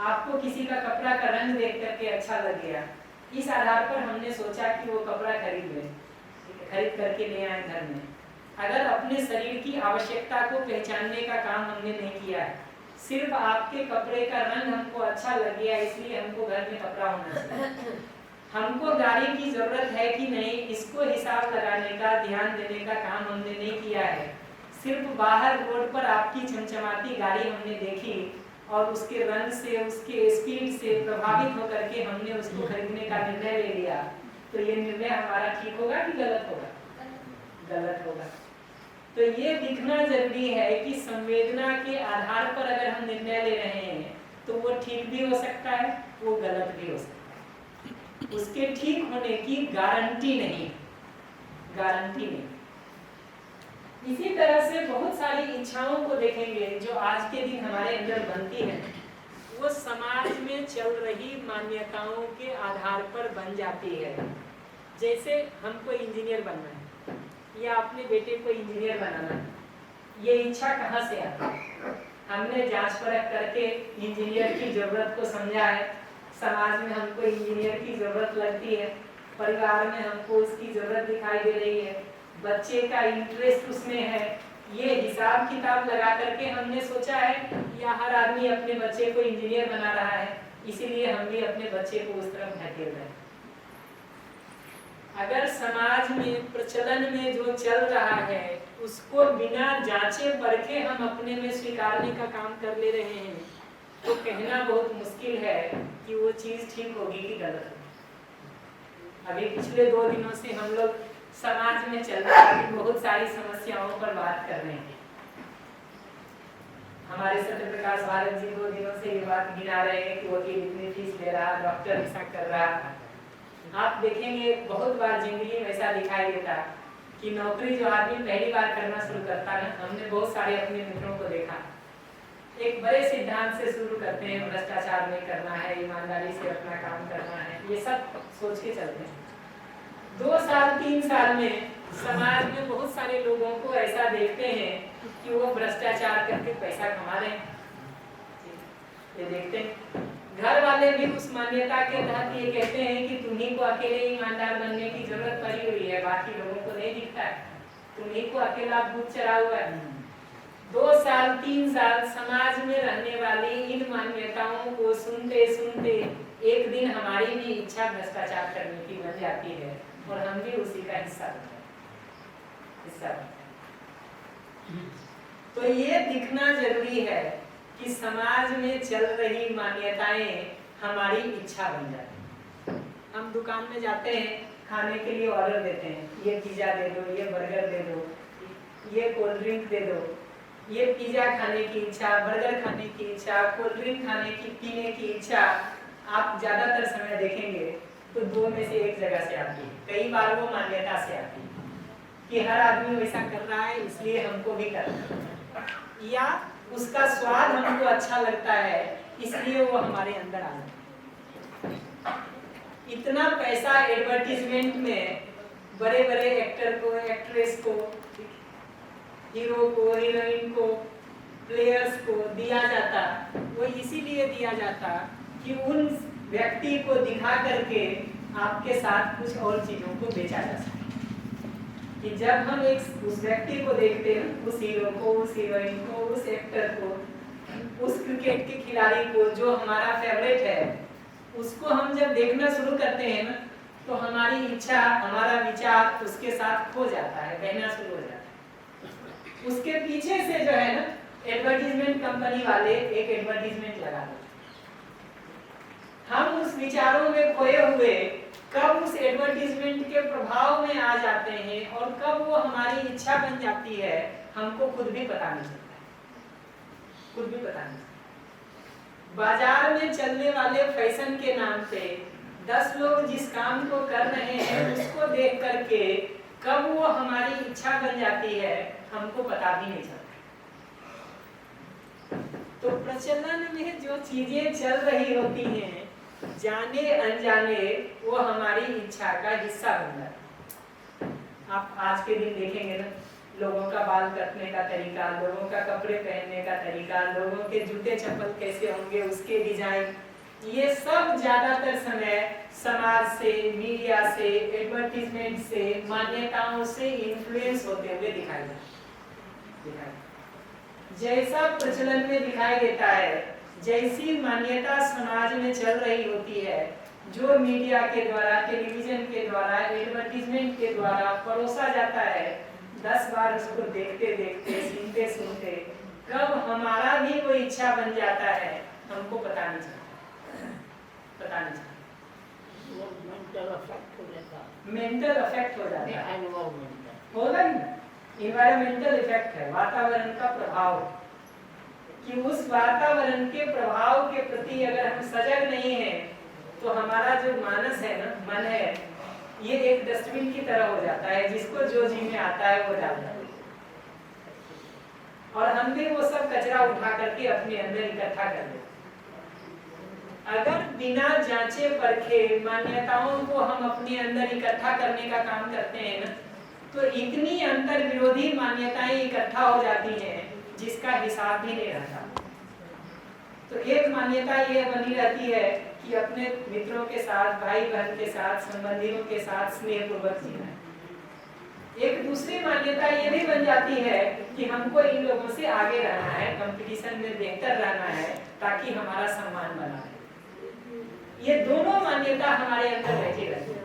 आपको किसी का कपड़ा का रंग देख करके अच्छा लग गया, इस आधार पर हमने सोचा कि वो कपड़ा खरीद लें, खरीद करके ले आए घर में। अगर अपने शरीर की आवश्यकता को पहचानने का काम हमने नहीं किया है, सिर्फ आपके कपड़े का रंग हमको अच्छा लग गया इसलिए हमको घर में कपड़ा होना चाहिए, हमको गाड़ी की जरूरत है कि नहीं इसको हिसाब लगाने का, ध्यान देने का काम हमने नहीं किया है। सिर्फ बाहर रोड पर आपकी चमचमाती गाड़ी हमने देखी और उसके रंग से, उसके स्पीड से प्रभावित होकर के हमने उसको खरीदने का निर्णय ले लिया, तो ये निर्णय हमारा ठीक होगा कि गलत होगा? गलत होगा। तो ये दिखना जरूरी है कि संवेदना के आधार पर अगर हम निर्णय ले रहे हैं तो वो ठीक भी हो सकता है, वो गलत भी हो सकता है, उसके ठीक होने की गारंटी नहीं, गारंटी नहीं। इसी तरह से बहुत सारी इच्छाओं को देखेंगे जो आज के दिन हमारे अंदर बनती है, वो समाज में चल रही मान्यताओं के आधार पर बन जाती है। जैसे हमको इंजीनियर बनना है या अपने बेटे को इंजीनियर बनाना है, ये इच्छा कहाँ से आती है? हमने जांच परख करके इंजीनियर की जरूरत को समझा है, समाज में हमको इंजीनियर की जरूरत लगती है, परिवार में हमको उसकी जरूरत दिखाई दे रही है, बच्चे का इंटरेस्ट उसमें है, ये हिसाब किताब लगा करके हमने सोचा है या हर आदमी अपने बच्चे को इंजीनियर बना रहा है, इसीलिए हम भी अपने बच्चे को उस तरफ धकेल रहे हैं। अगर समाज में प्रचलन में जो चल रहा है उसको बिना जांचे परखे हम अपने में स्वीकारने का काम कर ले रहे हैं, तो कहना बहुत मुश्किल है कि वो चीज ठीक होगी कि गलत होगी। अभी पिछले 2 दिनों से हम लोग समाज में चल रही बहुत सारी समस्याओं पर बात कर रहे हैं। हमारे सत्य प्रकाश भारत जी 2 दिनों से ये बात गिना रहे हैं कि वकील इतनी फीस ले रहा, डॉक्टर ऐसा कर रहा। आप देखेंगे बहुत बार जिंदगी में ऐसा दिखाई देता कि नौकरी जो आदमी पहली बार करना शुरू करता है, हमने बहुत सारे अपने मित्रों को देखा, एक बड़े सिद्धांत से शुरू करते हैं, भ्रष्टाचार नहीं करना है, ईमानदारी से अपना काम करना है, ये सब सोच के चलते हैं। 2 साल 3 साल में समाज में बहुत सारे लोगों को ऐसा देखते हैं कि वो भ्रष्टाचार करके पैसा कमा रहे हैं, ये देखते हैं। घर वाले भी उस मान्यता के तहत ये कहते हैं कि तुम्ही को अकेले ईमानदार बनने की जरूरत पड़ी हुई है, बाकी लोगों को नहीं दिखता है, तुम्ही को अकेला भूत चढ़ा हुआ है। 2 साल 3 साल समाज में रहने वाली इन मान्यताओं को सुनते सुनते एक दिन हमारी भी इच्छा भ्रष्टाचार करने की बन जाती है और हम भी उसी का हिस्सा बनते हैं। तो ये दिखना जरूरी है कि समाज में चल रही मान्यताएं हमारी इच्छा बन जाती हैं। हम दुकान में जाते हैं, खाने के लिए ऑर्डर देते हैं, ये पिज्जा दे दो, ये बर्गर दे दो, ये कोल्ड ड्रिंक दे दो, ये पिज्जा खाने की इच्छा, बर्गर खाने की इच्छा, कोल्ड ड्रिंक खाने की पीने की इच्छा आप ज्यादातर समय देखेंगे तो 2 में से एक जगह से आती है। कई बार वो मान्यता से आती है कि हर आदमी वैसा कर रहा है इसलिए हमको भी करना है, या उसका स्वाद हमको अच्छा लगता है इसलिए वो हमारे अंदर आ जाता है। इतना पैसा एडवर्टीजमेंट में बड़े बड़े एक्टर को, एक्ट्रेस को, हीरो को, हीरोइन को, प्लेयर्स को दिया जाता, वो इसीलिए दिया जाता कि उन व्यक्ति को दिखा करके आपके साथ कुछ और चीजों को बेचा जा सके। कि जब हम उस व्यक्ति को देखते हैं, उस हीरो को, उस हीरोइन को, उस एक्टर को, उस क्रिकेट के खिलाड़ी को जो हमारा फेवरेट है, उसको हम जब देखना शुरू करते हैं ना, तो हमारी इच्छा, हमारा विचार उसके साथ खो जाता है, बहना शुरू हो जाता है। उसके पीछे से जो है ना, एडवर्टीजमेंट कंपनी वाले एक एडवर्टीजमेंट लगा देते, हम उस विचारों में खोए हुए कब उस एडवर्टीजमेंट के प्रभाव में आ जाते हैं और कब वो हमारी इच्छा बन जाती है, हमको खुद भी पता नहीं चलता, खुद भी पता नहीं चलता। बाजार में चलने वाले फैशन के नाम पे 10 लोग जिस काम को कर रहे हैं उसको देख करके कब वो हमारी इच्छा बन जाती है, हमको पता भी नहीं चलता। तो प्रचलन में जो चीजें चल रही होती हैं, जाने अनजाने वो हमारी इच्छा का हिस्सा बन जाता है। आप आज के दिन देखेंगे ना, लोगों का बाल कटने का तरीका, लोगों का कपड़े पहनने का तरीका, लोगों के जूते चप्पल कैसे होंगे, उसके डिजाइन, ये सब ज्यादातर समय समाज से, मीडिया से, एडवर्टीजमेंट से, मान्यताओं से इन्फ्लुएंस होते हुए दिखाई देता है। जैसा प्रचलन में दिखाई देता है, जैसी मान्यता समाज में चल रही होती है, जो मीडिया के द्वारा, टेलीविजन के द्वारा, एडवर्टीजमेंट के द्वारा परोसा जाता है, 10 बार उसको देखते देखते, सुनते सुनते कब हमारा भी कोई इच्छा बन जाता है, हमको पता नहीं चलता, पता नहीं चलता। मेंटल अफेक्ट हो जाता, मेंटल अफेक्ट हो जाता है, एनवायरमेंट होगा ही। इन्वायरमेंटल इफेक्ट है, वातावरण का प्रभाव, कि उस वातावरण के प्रभाव के प्रति अगर हम सजग नहीं हैं, तो हमारा जो मानस है ना, मन है, ये एक डस्टबिन की तरह हो जाता है, जिसको जो जी में आता है वो डालता है, और हम भी वो सब कचरा उठा करके अपने अंदर इकट्ठा कर लेते। अगर बिना जांचे परखे मान्यताओं को हम अपने अंदर इकट्ठा करने का काम करते हैं ना, तो इतनी अंतर विरोधी मान्यताएं इकट्ठा हो जाती हैं जिसका हिसाब भी नहीं रहता। तो एक मान्यता ये बनी रहती है कि अपने मित्रों के साथ, भाई बहन के साथ, संबंधियों के साथ स्नेह पूर्वक जीना है। एक दूसरी मान्यता ये भी बन जाती है कि हमको इन लोगों से आगे रहना है, कंपटीशन में बेहतर रहना है ताकि हमारा सम्मान बना रहे। ये दोनों मान्यता हमारे अंदर बैठी रहती है।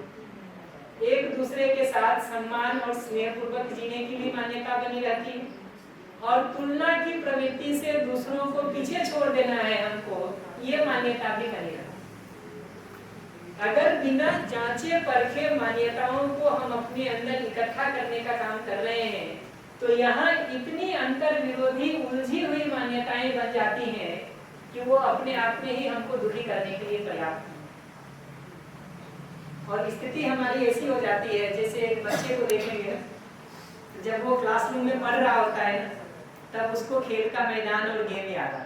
एक दूसरे के साथ सम्मान और स्नेह पूर्वक जीने की भी मान्यता बनी रहती है, और तुलना की प्रवृत्ति से दूसरों को पीछे छोड़ देना है हमको, ये मान्यता भी बनी रहती है। अगर बिना जांचे परखे मान्यताओं को हम अपने अंदर इकट्ठा करने का काम कर रहे हैं, तो यहाँ इतनी अंतर विरोधी उलझी हुई मान्यताएं बन जाती हैं कि वो अपने आप में ही हमको दुखी करने के लिए पर्याप्त है। और स्थिति हमारी ऐसी हो जाती है, जैसे एक बच्चे को देखेंगे, जब वो क्लासरूम में पढ़ रहा होता है तब उसको खेल का मैदान और गेम याद आता है,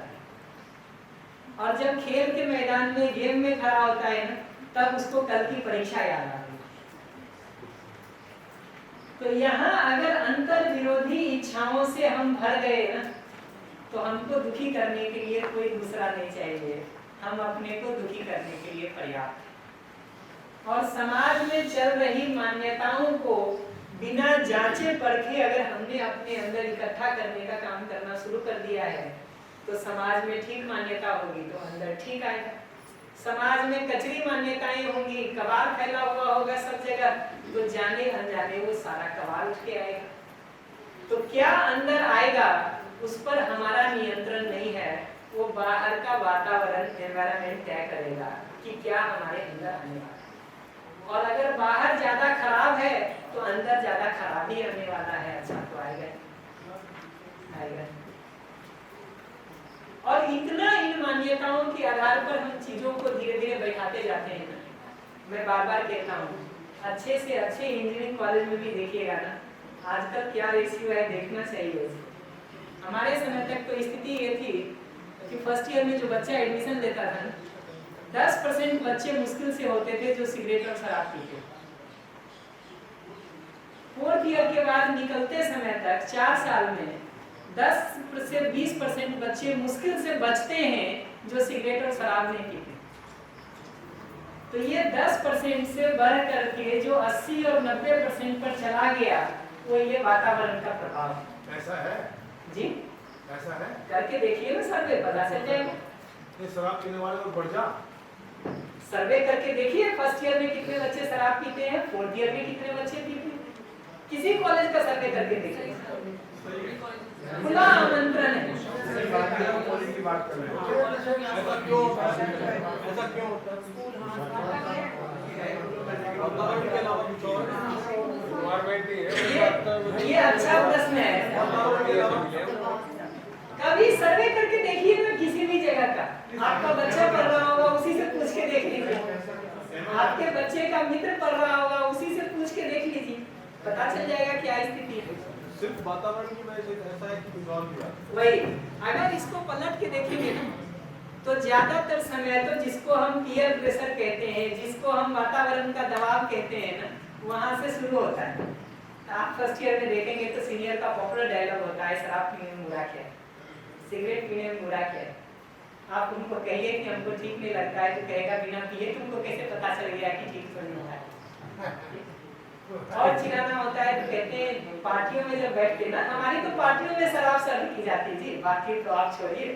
और जब खेल के मैदान में गेम में खड़ा होता है ना, तब उसको कल की परीक्षा याद आती है। तो यहाँ अगर अंतर विरोधी इच्छाओं से हम भर गए ना, तो हमको दुखी करने के लिए कोई दूसरा नहीं चाहिए, हम अपने को दुखी करने के लिए पर्याप्त है। और समाज में चल रही मान्यताओं को बिना जांचे परखे अगर हमने अपने अंदर इकट्ठा करने का काम करना शुरू कर दिया है, तो समाज में ठीक मान्यता होगी तो अंदर ठीक आएगा। समाज में कचरी मान्यताएं होंगी, कबाड़ फैला हुआ होगा सब जगह, तो जाने अनजाने वो सारा कबाड़ उठ के आएगा। तो क्या अंदर आएगा उस पर हमारा नियंत्रण नहीं है, वो बाहर का वातावरण, एनवायरनमेंट तय करेगा कि क्या हमारे अंदर आने वाला है। और अगर बाहर ज्यादा खराब है तो अंदर ज्यादा खराब ही आने वाला है, अच्छा तो आएगा। और इतना इन मान्यताओं के आधार पर हम चीजों को धीरे धीरे बैठाते जाते हैं ना। मैं बार बार कहता हूँ, अच्छे से अच्छे इंजीनियरिंग कॉलेज में भी देखिएगा ना, आजकल क्या रेशियो है देखना चाहिए। हमारे समय तक तो स्थिति ये थी कि फर्स्ट ईयर में जो बच्चा एडमिशन लेता था, 10% बच्चे मुश्किल से होते थे जो सिगरेट और शराब पीते। फोर्थ ईयर के बाद निकलते समय तक 4 साल में 10 से 20% बच्चे मुश्किल से बचते हैं जो सिगरेट और शराब नहीं पीते। तो ये 10% से बढ़ करके जो 80 और 90% पर चला गया, वो ये वातावरण का प्रभाव। ऐसा है जी, ऐसा है, करके देखिए ना, सर्वे पता चल जाएगा। ये शराब पीने वाले और बढ़ जा, सर्वे करके देखिए, फर्स्ट ईयर में कितने बच्चे शराब पीते हैं, फोर्थ ईयर में कितने बच्चे पीते हैं, किसी कॉलेज का सर्वे करके देखिए। खुला आमंत्रण है। की बात कर रहे हैं, ऐसा क्यों होता है? ये अच्छा प्रश्न है। कभी सर्वे करके देखिए ना, किसी भी जगह का आपका बच्चा पढ़ रहा होगा, उसी से पूछ के देख लीजिए। आपके बच्चे का मित्र पढ़ रहा होगा, उसी से पूछ के देख लीजिए, पता चल जाएगा क्या स्थिति है। सिर्फ वातावरण की वजह से ऐसा है कि वही अगर इसको पलट के देखेंगे ना, तो ज्यादातर समय तो जिसको हम पीयर प्रेशर कहते हैं, जिसको हम वातावरण का दबाव कहते हैं ना, वहां से शुरू होता है। आप फर्स्ट ईयर में देखेंगे तो सीनियर का पॉपुलर डायलॉग होता है, शराब पीने में बुरा क्या है, सिगरेट पीने में बुरा क्या है। आप उनको कहिए कि हमको ठीक नहीं लगता है, तो कहेगा बिना पिए तुमको कैसे पता चल गया कि ठीक तो नहीं होता है। और चिढ़ाना होता है तो कहते हैं पार्टियों में जब बैठते ना, हमारी तो पार्टियों में शराब सर्व की जाती जी, बाकी तो आप छोड़िए।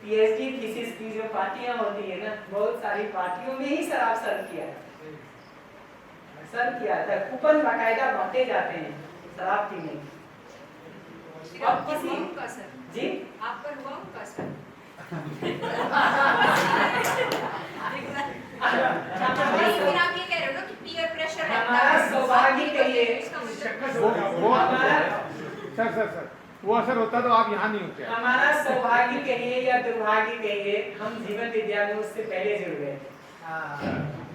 पीएचडी थीसिस की जो पार्टियां होती है ना, बहुत सारी पार्टियों में ही शराब सर्व किया जाता है, कूपन बाकायदा बांटे जाते हैं शराब पीने की। अब किसी जी आप पर हुआ उनका असर? आप ये कह रहे हो ना कि पीयर प्रेशर है, हमारा सौभाग्य कहिए, सर वो असर होता तो आप यहाँ नहीं होते। हमारा सौभाग्य कहिए या दुर्भाग्य कहिए, हम जीवन विद्या में उससे पहले जुड़ गए।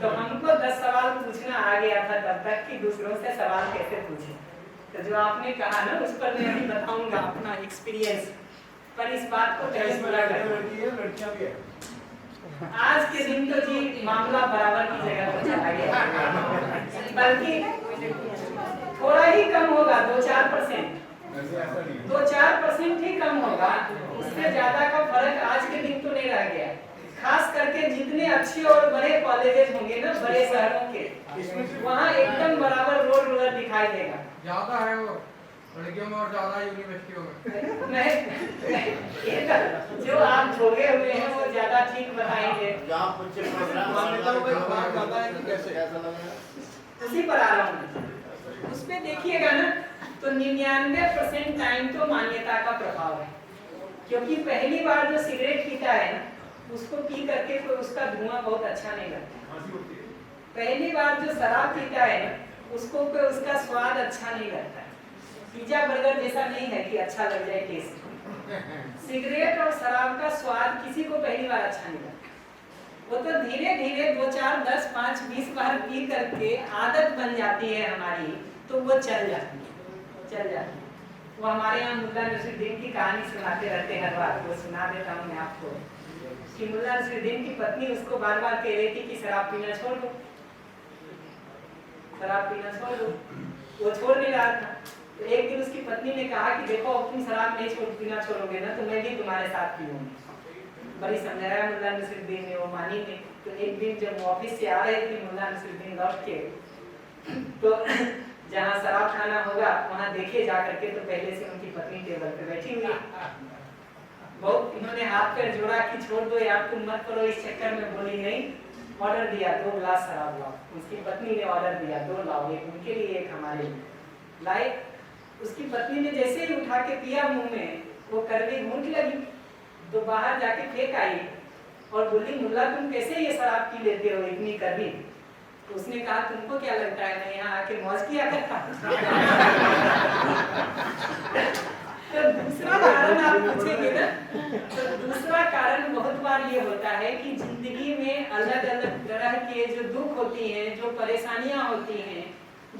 तो हमको 10 सवाल पूछना आ गया था तब तक कि दूसरों से सवाल कैसे पूछें। तो जो आपने कहा ना, उस पर मैं अभी बताऊंगा अपना एक्सपीरियंस, पर इस बात को पहले पूरा करें। लड़कियां भी है आज के दिन तो जी मामला बराबर की जगह पर चला गया, बल्कि थोड़ा ही कम होगा, 2-4%, 2-4% ही कम होगा, उससे ज्यादा का फर्क आज के दिन तो नहीं रह गया। खास करके जितने अच्छे और बड़े कॉलेजेस होंगे ना बड़े शहरों के, वहाँ एकदम बराबर रोड रोलर दिखाई देगा। ज्यादा है वो लड़कियों में और ज्यादा यूनिवर्सिटियों में। नहीं, जो आप भोगे हुए हैं वो ज्यादा ठीक बताएंगे। उसी पर आ रहा हूँ, उस पे देखिएगा ना तो 99% टाइम तो मान्यता का प्रभाव है, क्योंकि पहली बार जो सिगरेट पीता है ना उसको पी करके कोई उसका धुआं बहुत अच्छा नहीं लगता। पहली बार जो शराब पीता है ना उसको कोई उसका स्वाद अच्छा नहीं लगता। पिज्जा बर्गर जैसा नहीं है कि अच्छा लग जाए टेस्ट। सिगरेट और शराब का स्वाद किसी को पहली बार अच्छा नहीं लगता, वो तो धीरे धीरे 2-4, 10, 5, 20 बार पी करके आदत बन जाती है हमारी, तो वो चल जाती है। वो हमारे यहाँ मुल्ला नसरुद्दीन की कहानी सुनाते रहते हैं हर बार, वो सुना देता हूँ मैं आपको कि मुल्ला नसरुद्दीन की पत्नी उसको बार बार कह रही थी कि शराब पीना छोड़ दो, शराब पीना छोड़ दो, वो छोड़ नहीं रहा था। तो एक दिन उसकी पत्नी ने कहा कि देखो अब तुम शराब नहीं पीना छोड़ोगे ना तो मैं भी तुम्हारे साथ पीऊंगी। बड़ी समझाया मुल्ला नसरुद्दीन ने, वो मानी नहीं। तो एक दिन जब वो ऑफिस से आ रहे थे मुल्ला नसरुद्दीन लौट के, तो जहाँ शराब खाना होगा वहाँ देखे जा करके तो पहले से उनकी पत्नी टेबल पे बैठी हुई। बहुत इन्होंने हाथ पैर जोड़ा कि छोड़ दो यार तुम मत करो, इस चक्कर में बोली नहीं। ऑर्डर दिया 2 गिलास शराब लाओ। उसकी पत्नी ने ऑर्डर दिया 2 लाओ, एक उनके लिए एक हमारे लिए लाए। उसकी पत्नी ने जैसे ही उठा के पिया मुंह में, वो कड़वी घूंट लगी तो बाहर जाके फेंक आई और बोली मुल्ला तुम कैसे ये शराब पी लेते हो इतनी कड़वी। तो उसने कहा तुमको क्या लगता है मैं यहाँ आके मौज किया करता। तो दूसरा कारण आप पूछेंगे ना, तो दूसरा कारण बहुत बार ये होता है कि जिंदगी में अलग अलग तरह के जो दुख होती हैं, जो परेशानियां होती हैं,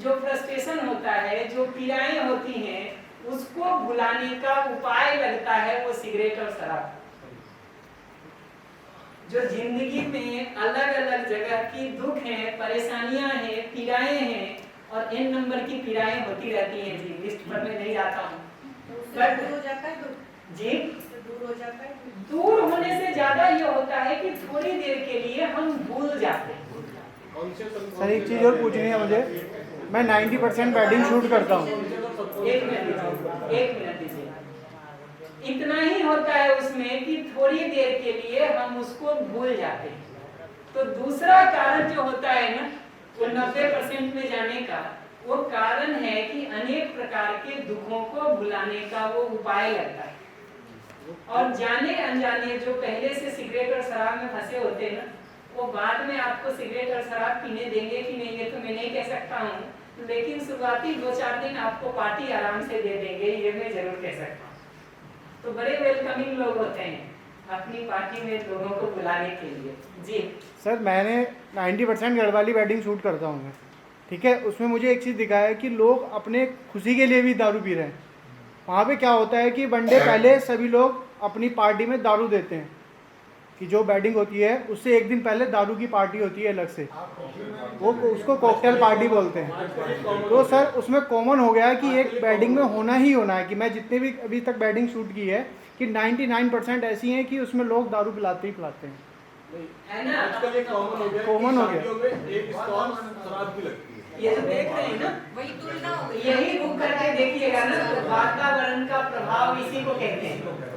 जो फ्रस्ट्रेशन होता है, जो पीड़ाएं होती हैं, उसको भुलाने का उपाय लगता है वो सिगरेट और शराब। जो जिंदगी में अलग अलग जगह की दुख हैं, परेशानियां हैं, पीड़ाएं हैं, और n नंबर की पीड़ाएं होती रहती हैं जी, लिस्ट पर मैं नहीं जाता हूँ। दूर हो जाता है जी दूर हो जाता है। दूर होने से ज्यादा ये होता है कि थोड़ी देर के लिए हम भूल जाते हैं। सर एक चीज़ और पूछनी है मुझे, मैं 90% वेडिंग शूट करता हूँ। एक मिनट दीजिए। इतना ही होता है उसमें कि थोड़ी देर के लिए हम उसको भूल जाते हैं। तो दूसरा कारण जो होता है ना वो 90% में जाने का, वो कारण है कि अनेक प्रकार के दुखों को भुलाने का वो उपाय लगता है। और जाने अनजाने जो पहले से सिगरेट और शराब में फंसे होते हैं ना, वो बाद में आपको सिगरेट और शराब पीने देंगे कि नहीं ये तो मैं नहीं कह सकता हूँ, लेकिन शुरुआती 2-4 दिन आपको पार्टी आराम से दे देंगे, ये मैं जरूर कह सकता हूँ। तो बड़े वेलकमिंग लोग होते हैं अपनी पार्टी में लोगों को बुलाने के लिए। जी सर मैंने 90% घर वाली वेडिंग शूट करता हूँ मैं, ठीक है। उसमें मुझे एक चीज़ दिखा है कि लोग अपने खुशी के लिए भी दारू पी रहे हैं। वहाँ पे क्या होता है कि वनडे पहले सभी लोग अपनी पार्टी में दारू देते हैं, कि जो वेडिंग होती है उससे एक दिन पहले दारू की पार्टी होती है अलग से, वो उसको कॉकटेल पार्टी बोलते हैं। तो सर उसमें कॉमन हो गया है कि एक वेडिंग में होना ही होना है, कि मैं जितने भी अभी तक वेडिंग शूट की है कि 99% ऐसी हैं कि उसमें लोग दारू पिलाते ही पिलाते हैं। है ना, आजकल ये कॉमन हो गया, कॉमन हो गया। शादियों में एक स्टॉल शराब की लगती है। ये जो देख रहे हैं ना, वही तुलना हो गई। यही बुक करके देखिएगा ना, तो वातावरण का प्रभाव इसी को कहते हैं।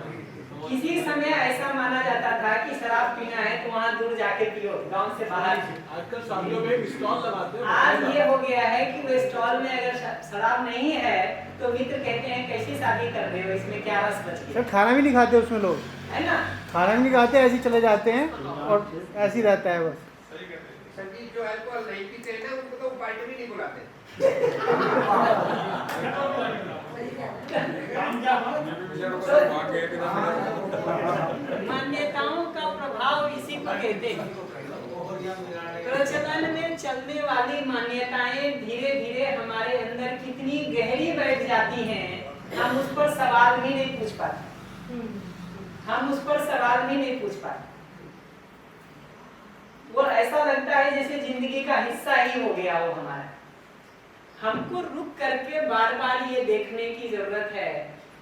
किसी समय ऐसा माना जाता था कि शराब पीना है तो वहाँ दूर जाके पियो, गांव से बाहर। आजकल शादियों में एक स्टॉल लगाते हैं। आज ये हो गया है कि वो स्टॉल में अगर शराब नहीं है तो मित्र कहते हैं कैसी शादी कर रहे हो, इसमें क्या रस बच गया। सर खाना भी नहीं खाते उसमें लोग, है ना, खाना भी नहीं खाते, ऐसे ही चले जाते हैं और ऐसे ही रहता है बस। संगीत जो अल्कोहल नहीं पीते हैं ना उनको तो पार्टी भी नहीं बुलाते। मान्यताओं का प्रभाव इसी को कहते हैं। प्रचलन में चलने वाली मान्यताएं धीरे धीरे हमारे अंदर कितनी गहरी बैठ जाती हैं, हम उस पर सवाल भी नहीं पूछ पाते। वो ऐसा लगता है जैसे जिंदगी का हिस्सा ही हो गया हो हमारा। हमको रुक करके बार बार ये देखने की जरूरत है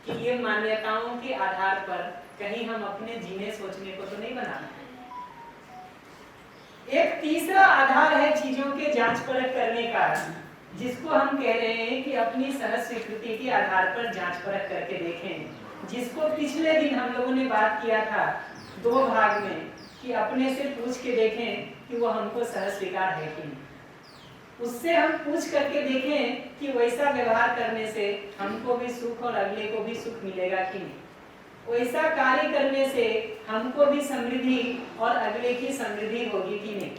कि ये मान्यताओं के आधार पर कहीं हम अपने जीने सोचने को तो नहीं बनाना। एक तीसरा आधार है चीजों के जांच परख करने का, जिसको हम कह रहे हैं कि अपनी सहज स्वीकृति के आधार पर जांच परख करके देखें, जिसको पिछले दिन हम लोगों ने बात किया था 2 भाग में कि अपने से पूछ के देखें कि वो हमको सहज स्वीकार है कि नहीं। उससे हम पूछ करके देखें कि वैसा व्यवहार करने से हमको भी सुख और अगले को भी सुख मिलेगा कि नहीं, वैसा कार्य करने से हमको भी समृद्धि और अगले की समृद्धि होगी कि नहीं।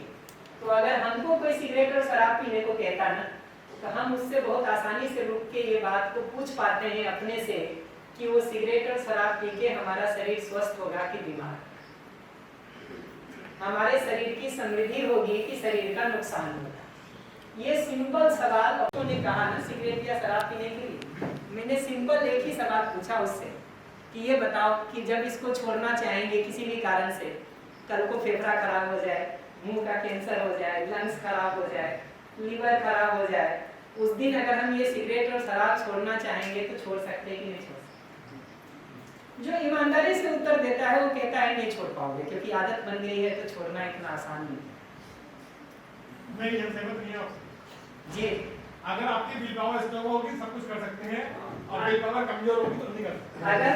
तो अगर हमको कोई सिगरेट और शराब पीने को कहता ना, तो हम उससे बहुत आसानी से रुक के ये बात को पूछ पाते हैं अपने से कि वो सिगरेट और शराब पी के हमारा शरीर स्वस्थ होगा कि बीमार, हमारे शरीर की समृद्धि होगी कि शरीर का नुकसान होगा। ये सिंपल सवाल उन्होंने कहा ना सिगरेट या शराब पीने के लिए, मैंने सिंपल एक ही सवाल पूछा उससे कि ये बताओ कि जब इसको छोड़ना चाहेंगे किसी भी कारण से, कल को फेफड़ा खराब हो जाए, मुंह का कैंसर हो जाए, लंग्स खराब हो जाए, लीवर खराब हो जाए, उस दिन अगर हम ये सिगरेट और शराब छोड़ना चाहेंगे तो छोड़ सकते हैं कि नहीं छोड़ सकते? जो ईमानदारी से उत्तर देता है वो कहता है नहीं छोड़ पाओगे, क्योंकि आदत बन गई है तो छोड़ना इतना आसान नहीं है। मैं ये सहमत नहीं हूं जी, अगर आपकी विल पावर स्ट्रांग होगी सब कुछ कर सकते हैं, और विल पावर कमजोर होगी तो नहीं कर सकते। अगर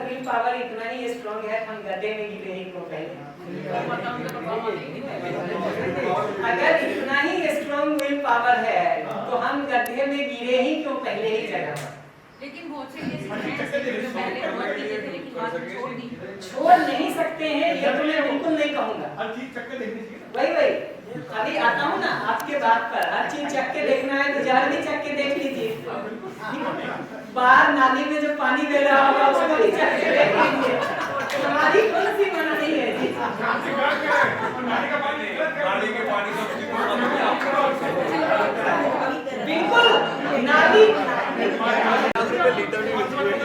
विल पावर इतना ही स्ट्रांग है, हम गड्ढे में गिरे ही क्यों पहले? अगर इतना ही स्ट्रांग विल पावर है तो हम गड्ढे में गिरे ही क्यों पहले ही जगह पर? लेकिन बहुत से ये पहले बहुत चीजें थे लेकिन बाद में छोड़ दी। छोड़ नहीं सकते हैं ये तो मैं बिल्कुल नहीं कहूँगा। हर चीज चक्कर देखनी चाहिए। वही अभी आता हूँ ना आपके बात पर, हर चीज चख के देखना है तो जहर भी चख के देख लीजिए। बाहर नाली में जो पानी बह रहा होगा उसको भी चख के देख लीजिए। हमारी कौन सी मनाही है जी? बिल्कुल नाली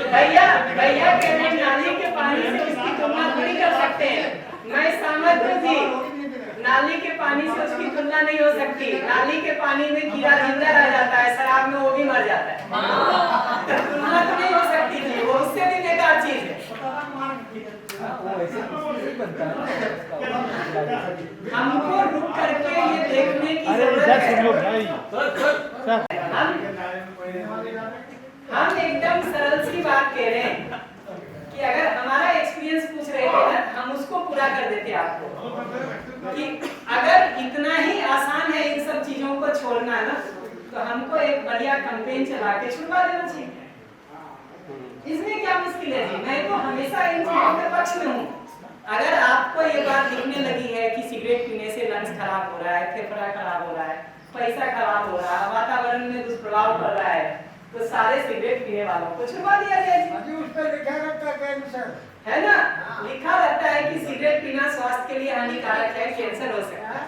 भैया कह रहे हैं नाली के पानी से उसकी तुलना थोड़ी कर सकते हैं। मैं सहमत हूँ जी, नाली के पानी से उसकी तुलना नहीं हो सकती। नाली के पानी में कीड़ा जिंदा रह जाता है, शराब में वो भी मर जाता है। तुलना तो नहीं हो सकती थी, वो उससे भी बेकार चीज है। हमको रुक करके ये देखने की जरूरत है। हम एकदम सरल सी बात कह रहे हैं कि अगर हमारा एक्सपीरियंस पूछ रहे थे ना, हम उसको पूरा कर देते आपको कि अगर इतना ही आसान है इन सब चीजों को छोड़ना ना, तो हमको एक बढ़िया कैंपेन चला के छुड़वा देना चाहिए। इसमें क्या मुश्किल है जी? मैं तो हमेशा इन चीजों के पक्ष में हूँ। अगर आपको ये बात दिखने लगी है कि सिगरेट पीने से लंग्स खराब हो रहा है, फेफड़ा खराब हो रहा है, पैसा खराब हो रहा है, वातावरण में दुष्प्रभाव पड़ रहा है, तो सारे सिगरेट पीने वालों को छुड़वा दिया जाए। उस पर लिखा रहता है कैंसर, है ना, लिखा रहता है कि सिगरेट पीना स्वास्थ्य के लिए हानिकारक है, कैंसर हो सकता है।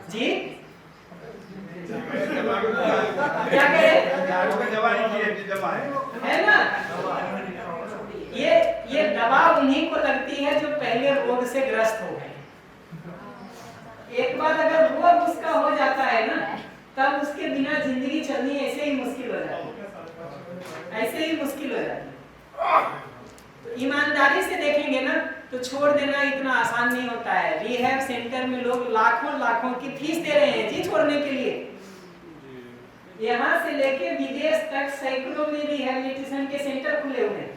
जी क्या कहे? है ना, ये दवा उन्हीं को लगती है जो पहले रोग से ग्रस्त हो गए। एक बार अगर रोग उसका हो जाता है ना, तब उसके बिना जिंदगी चलनी ऐसे ही मुश्किल हो जाती है, ऐसे ही मुश्किल हो जाती है। तो ईमानदारी से देखेंगे ना तो छोड़ देना इतना आसान नहीं होता है। रिहैब सेंटर में लोग लाखों की फीस दे रहे हैं जी छोड़ने के लिए। यहाँ से लेके विदेश तक सैकड़ों में रिहैबिलिटेशन के सेंटर खुले हुए हैं,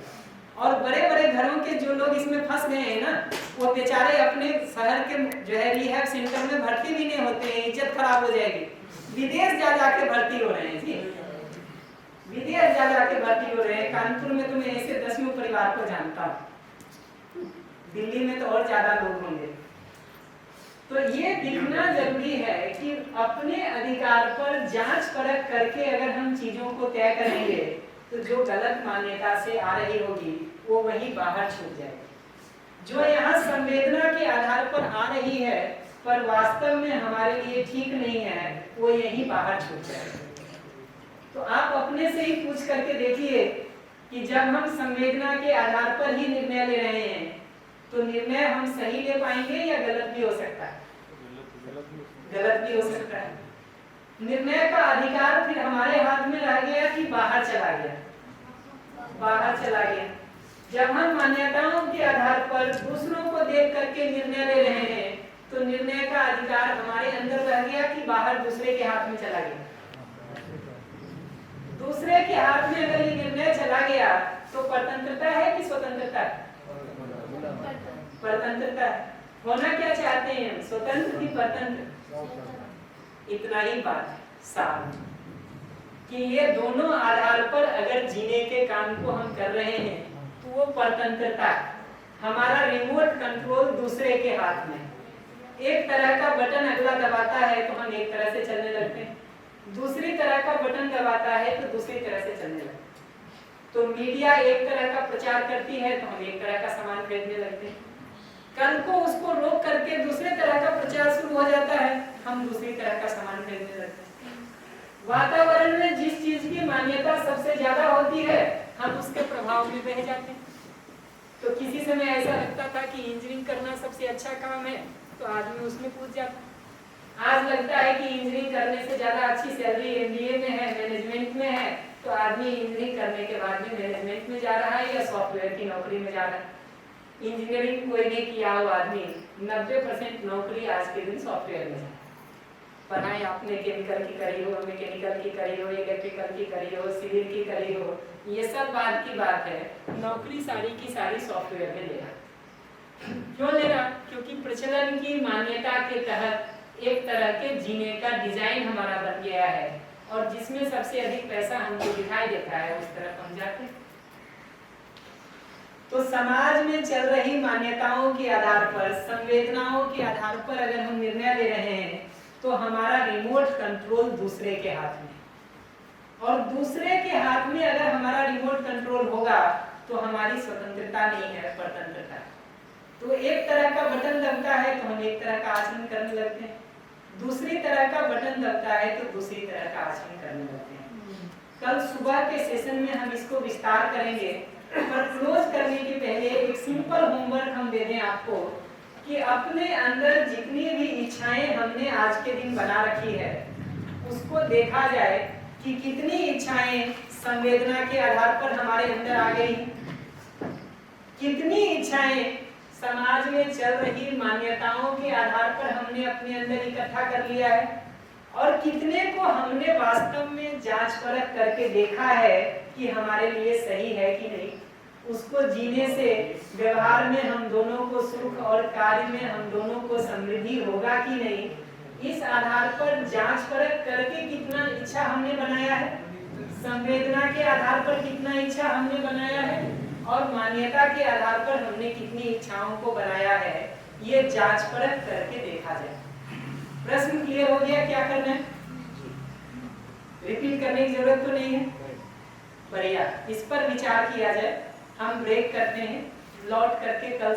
और बड़े बड़े घरों के जो लोग इसमें फंस गए हैं ना, वो बेचारे अपने शहर के जो है रिहैब सेंटर में भर्ती भी नहीं होते हैं, इज्जत खराब हो जाएगी। विदेश जा जाके भर्ती हो रहे हैं जी, विदेश जा जाके भर्ती हो रहे हैं। कानपुर में तो मैं ऐसे 10वें परिवार को जानता हूँ, दिल्ली में तो और ज्यादा लोग होंगे। तो ये दिखना जरूरी है कि अपने अधिकार पर जांच परख करके अगर हम चीजों को तय करेंगे तो जो गलत मान्यता से आ रही होगी वो वही बाहर छूट जाएगी। जो यहाँ संवेदना के आधार पर आ रही है पर वास्तव में हमारे लिए ठीक नहीं है, वो यही बाहर छूट जाएगी। तो आप अपने से ही पूछ करके देखिए कि जब हम संवेदना के आधार पर ही निर्णय ले रहे हैं तो निर्णय हम सही ले पाएंगे या गलत भी हो सकता है, गलत भी हो सकता है। निर्णय का अधिकार फिर हमारे हाथ में रह गया कि बाहर चला गया, बाहर चला गया। जब हम मान्यताओं के आधार पर दूसरों को देख करके निर्णय ले रहे हैं तो निर्णय का अधिकार हमारे अंदर रह गया कि बाहर दूसरे के हाथ में चला गया। दूसरे के हाथ में अगर ये निर्णय चला गया तो परतंत्रता है कि स्वतंत्रता है? परतंत्रता है। होना क्या चाहते हैं हम, स्वतंत्र की परतंत्र? इतना ही बात है साफ कि ये दोनों आधार पर अगर जीने के काम को हम कर रहे हैं तो वो परतंत्रता है। हमारा रिमोट कंट्रोल दूसरे के हाथ में, एक तरह का बटन अगला दबाता है तो हम एक तरह से चलने लगते हैं, दूसरी तरह का बटन दबाता है तो दूसरी तरह से चलने लगते हैं। तो मीडिया एक तरह का प्रचार करती है तो हम एक तरह का सामान खरीदने लगते हैं, कल को उसको रोक करके दूसरे तरह का प्रचार शुरू हो जाता है, हम दूसरी तरह का सामान खरीदने लगते हैं। वातावरण में जिस चीज की मान्यता सबसे ज्यादा होती है हम उसके प्रभाव में बह जाते हैं। तो किसी समय ऐसा लगता था कि इंजीनियरिंग करना सबसे अच्छा काम है तो आदमी उसमें कूद जाता। आज लगता है कि इंजीनियरिंग करने से ज्यादा अच्छी सैलरी एमबीए में है, मैनेजमेंट में है, तो आदमी इंजीनियरिंग करने के बाद भी मैनेजमेंट में जा रहा है या सॉफ्टवेयर की नौकरी में जा रहा है। इंजीनियरिंग कोई नहीं किया हो आदमी 90% नौकरी आज के दिन सॉफ्टवेयर में है। पढ़ाई आपने केमिकल की करी हो, मैकेनिकल की करी हो, इलेक्ट्रिकल की करी हो, सिविल की करी हो, ये सब बात की बात है। नौकरी सारी की सारी सॉफ्टवेयर में ले रहा। क्यों ले रहा? क्योंकि प्रचलन की मान्यता के तहत एक तरह के जीने का डिजाइन हमारा बन गया है और जिसमें सबसे अधिक पैसा हमको दिखाई देता है उस तरफ हम जाते हैं। तो समाज में चल रही मान्यताओं के आधार पर, संवेदनाओं के आधार पर अगर हम निर्णय ले रहे हैं तो हमारा रिमोट कंट्रोल दूसरे के हाथ में, और दूसरे के हाथ में अगर हमारा रिमोट कंट्रोल होगा तो हमारी स्वतंत्रता नहीं है, परतंत्रता। तो एक तरह का बटन दबता है तो हम एक तरह का आचरण करने लगते हैं, दूसरी तरह का बटन दबता है तो दूसरी तरह का आचरण करने लगते हैं। कल सुबह के सेशन में हम इसको विस्तार करेंगे, पर क्लोज करने के पहले एक सिंपल होमवर्क हम दे दें आपको कि अपने अंदर जितनी भी इच्छाएं हमने आज के दिन बना रखी है उसको देखा जाए कि कितनी इच्छाएं संवेदना के आधार पर हमारे अंदर आ गई, कितनी इच्छाएं समाज में चल रही मान्यताओं के आधार पर हमने अपने अंदर इकट्ठा कर लिया है, और कितने को हमने वास्तव में जांच परख करके देखा है कि हमारे लिए सही है कि नहीं। उसको जीने से व्यवहार में हम दोनों को सुख और कार्य में हम दोनों को समृद्धि होगा कि नहीं, इस आधार पर जांच परख करके कितना इच्छा हमने बनाया है, संवेदना के आधार पर कितना इच्छा हमने बनाया है और मान्यता के आधार पर हमने कितनी इच्छाओं को बनाया है, ये जांच परख करके देखा जाए। प्रश्न क्लियर हो गया? क्या करना है? रिपीट करने की जरूरत तो नहीं है? बढ़िया, इस पर विचार किया जाए। हम ब्रेक करते हैं, लौट करके कल